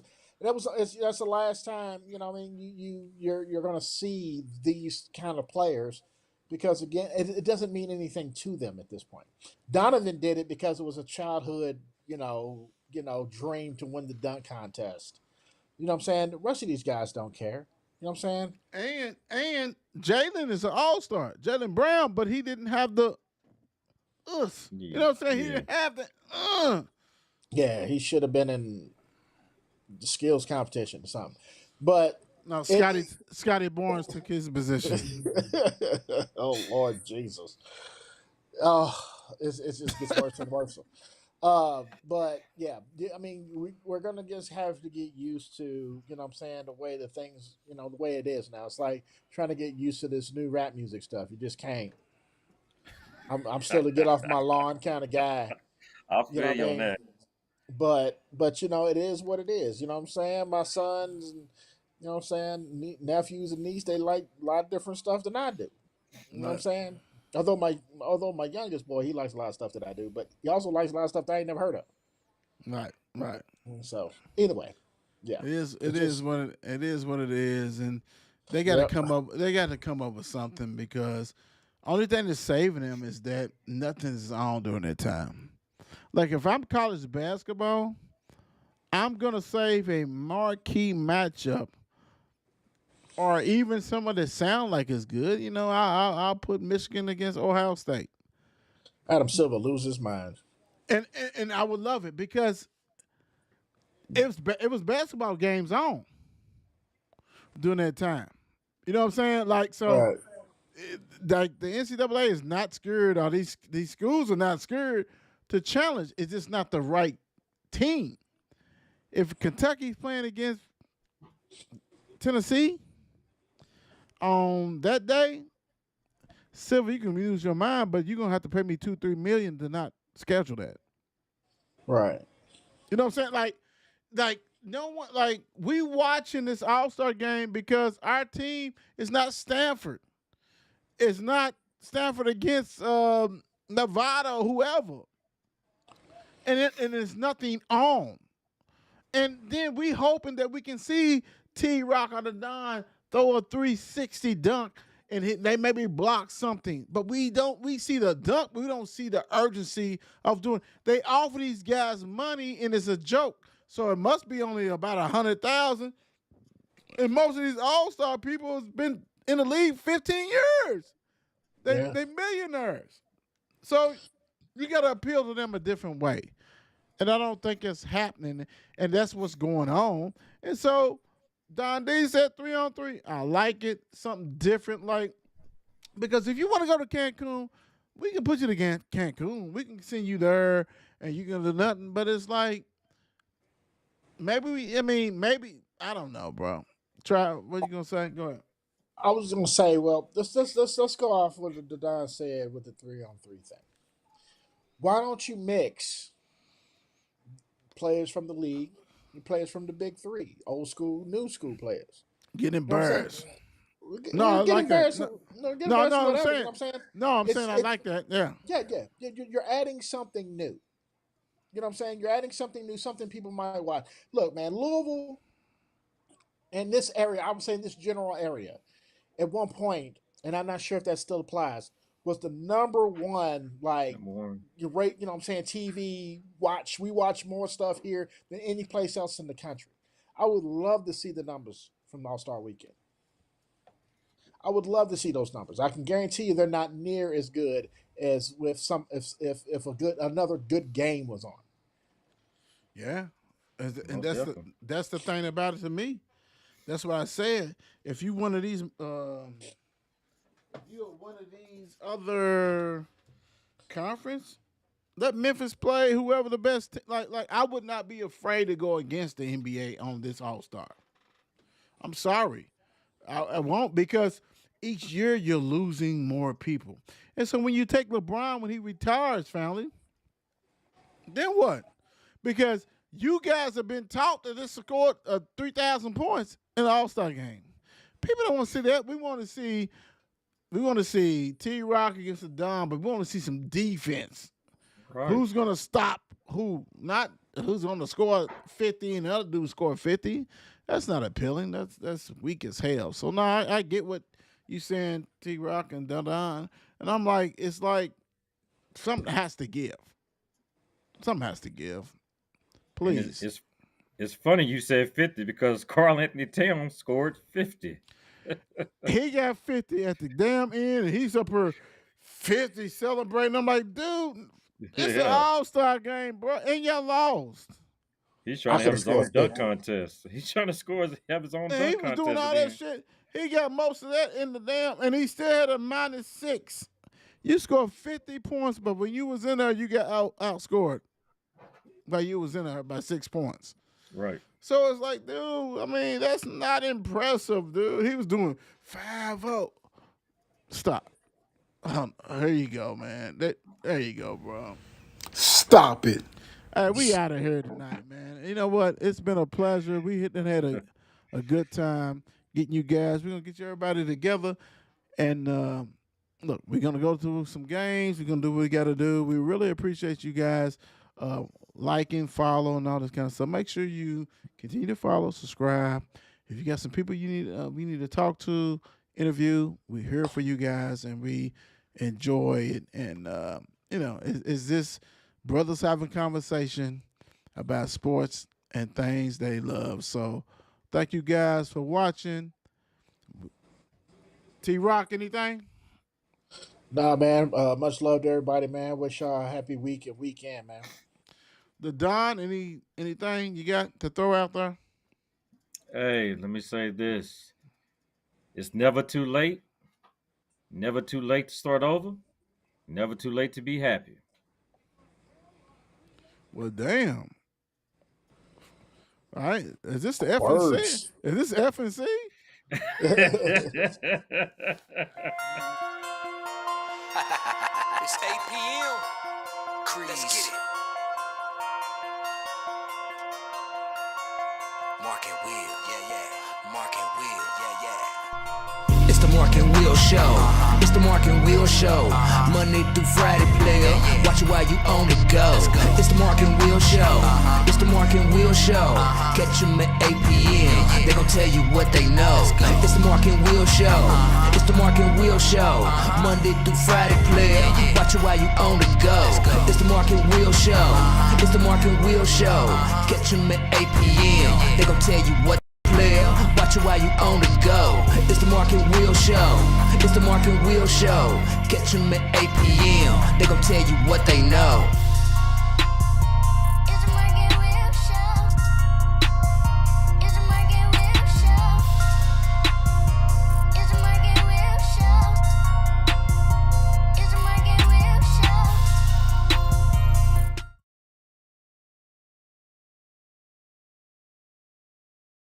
the last time, you know what I mean, you're going to see these kind of players because again, it doesn't mean anything to them at this point. Donovan did it because it was a childhood, dream to win the dunk contest. You know what I'm saying? The rest of these guys don't care. You know what I'm saying? And Jalen is an all-star. Jalen Brown, but he didn't have the us. You know what I'm saying? He Yeah. didn't have the Yeah, he should have been in the skills competition or something. But No, Scotty Barnes took his position. oh Lord Jesus. Oh, it just gets worse and worse. But yeah, I mean, we're gonna just have to get used to, you know what I'm saying, the way the things, the way it is now. It's like trying to get used to this new rap music stuff. You just can't. I'm still a get off my lawn kind of guy. I You know feel what you I on mean? that. But it is what it is. You know what I'm saying? My sons and you know what I'm saying, nephews and niece, they like a lot of different stuff than I do. You know what I'm saying? Although my youngest boy, he likes a lot of stuff that I do, but he also likes a lot of stuff that I ain't never heard of. Right. So either way, yeah, It is just- what it is, and they got to Yep. come up. They got to come up with something because only thing that's saving them is that nothing's on during that time. Like if I'm college basketball, I'm gonna save a marquee matchup, or even someone that sound like it's good. You know, I'll put Michigan against Ohio State. Adam Silver loses his mind. And I would love it because it was basketball games on during that time. You know what I'm saying? Like so, Right. like the NCAA is not scared, or these schools are not scared to challenge. It's just not the right team. If Kentucky's playing against Tennessee on that day, Silver, you can use your mind, but you're gonna have to pay me $2-3 million to not schedule that. Right. You know what I'm saying? Like no one, like we watching this All-Star game because our team is not Stanford. It's not Stanford against Nevada or whoever. And there's nothing on. And then we hoping that we can see T Rock or the Don throw a 360 dunk and they maybe block something. But we see the dunk, but we don't see the urgency of doing. They offer these guys money and it's a joke. So it must be only about 100,000. And most of these all-star people has been in the league 15 years. They millionaires. So you got to appeal to them a different way. And I don't think it's happening. And that's what's going on. And so Don D said 3-on-3. I like it. Something different. Because if you want to go to Cancun, we can put you to Cancun. We can send you there and you can do nothing. But it's like, maybe, I don't know, bro. Try, what you going to say? Go ahead. I was gonna say, well, let's go off what the Don said with the 3-on-3 thing. Why don't you mix players from the league and players from the big three, old school, new school players? Get You know what I'm embarrassed. saying? No, I get like that. embarrassed. No, Get no, embarrassed I'm whatever, saying. you know what I'm saying? No, I'm It's- saying I it- like that. Yeah. Yeah. You're adding something new. You know what I'm saying? You're adding something new, something people might watch. Look, man, Louisville and this area, I'm saying this general area, at one point, and I'm not sure if that still applies, was the number one, like, Number one. you rate, you know what I'm saying, TV watch. We watch more stuff here than any place else in the country. I would love to see the numbers from All-Star Weekend. I would love to see those numbers. I can guarantee you they're not near as good as with some if another good game was on. Yeah. And Most definitely. that's the thing about it to me. That's what I said. If you one of these you're one of these other conference, let Memphis play whoever the best like I would not be afraid to go against the NBA on this All-Star. I'm sorry. I won't, because each year you're losing more people. And so when you take LeBron when he retires, family, then what? Because you guys have been taught that this scored 3,000 points in the All-Star game. People don't want to see that. We want to see T-Rock against the Don, but we want to see some defense. Right. Who's going to stop who? Not who's going to score 50 and the other dude score 50. That's not appealing. That's weak as hell. So, no, I get what you saying, T-Rock and Don. And I'm like, it's like something has to give. Something has to give. And Please. it's funny you said 50 because Karl Anthony Towns scored 50. He got 50 at the damn end, and he's up here 50 celebrating. I'm like, dude, it's an All-Star game, bro, and y'all lost. He's trying to have his own dunk contest. He's trying to have his own And he dunk was contest. doing all again. that shit. He got most of that in the damn, and he still had a -6. You scored 50 points, but when you was in there, you got outscored. Like you was in there by 6 points. Right. So it's like, dude, I mean, that's not impressive, dude. He was doing 5-0. Stop. Here you go, man. There you go, bro. Stop it. All right, we out of here tonight, man. You know what? It's been a pleasure. We had a good time getting you guys. We're going to get you everybody together. And, look, we're going to go through some games. We're going to do what we got to do. We really appreciate you guys liking, following, all this kind of stuff. Make sure you continue to follow, subscribe. If you got some people we need to talk to, interview, we're here for you guys, and we enjoy it. And, is this brothers having conversation about sports and things they love. So thank you guys for watching. T-Rock, anything? Nah, man. Much love to everybody, man. Wish y'all a happy week and weekend, man. The Don, anything you got to throw out there? Hey, let me say this. It's never too late. Never too late to start over. Never too late to be happy. Well, damn. All right. Is this the FNC? Words. Is this FNC? It's 8 p.m. Crease. Let's get it. Mark and Will, yeah. Mark and Will, yeah. It's the Mark and Will Show. It's the Mark and Will Show. Monday through Friday, player. Watch it while you on the go. It's the Mark and Will Show. It's the Mark and Will Show. Catch them at 8 p.m. They gon' tell you what they know. It's the Mark and Will Show. It's the Mark and Will Show. Monday through Friday, player. Watch it while you on the go. It's the Mark and Will Show. It's the Mark and Will Show. Catch them at 8 p.m. They gon' tell you what player. Watch it while you on the go. It's the Mark and Will Show. It's the Mark and Will Show. Catch them at 8 p.m. They gon' tell you what they know.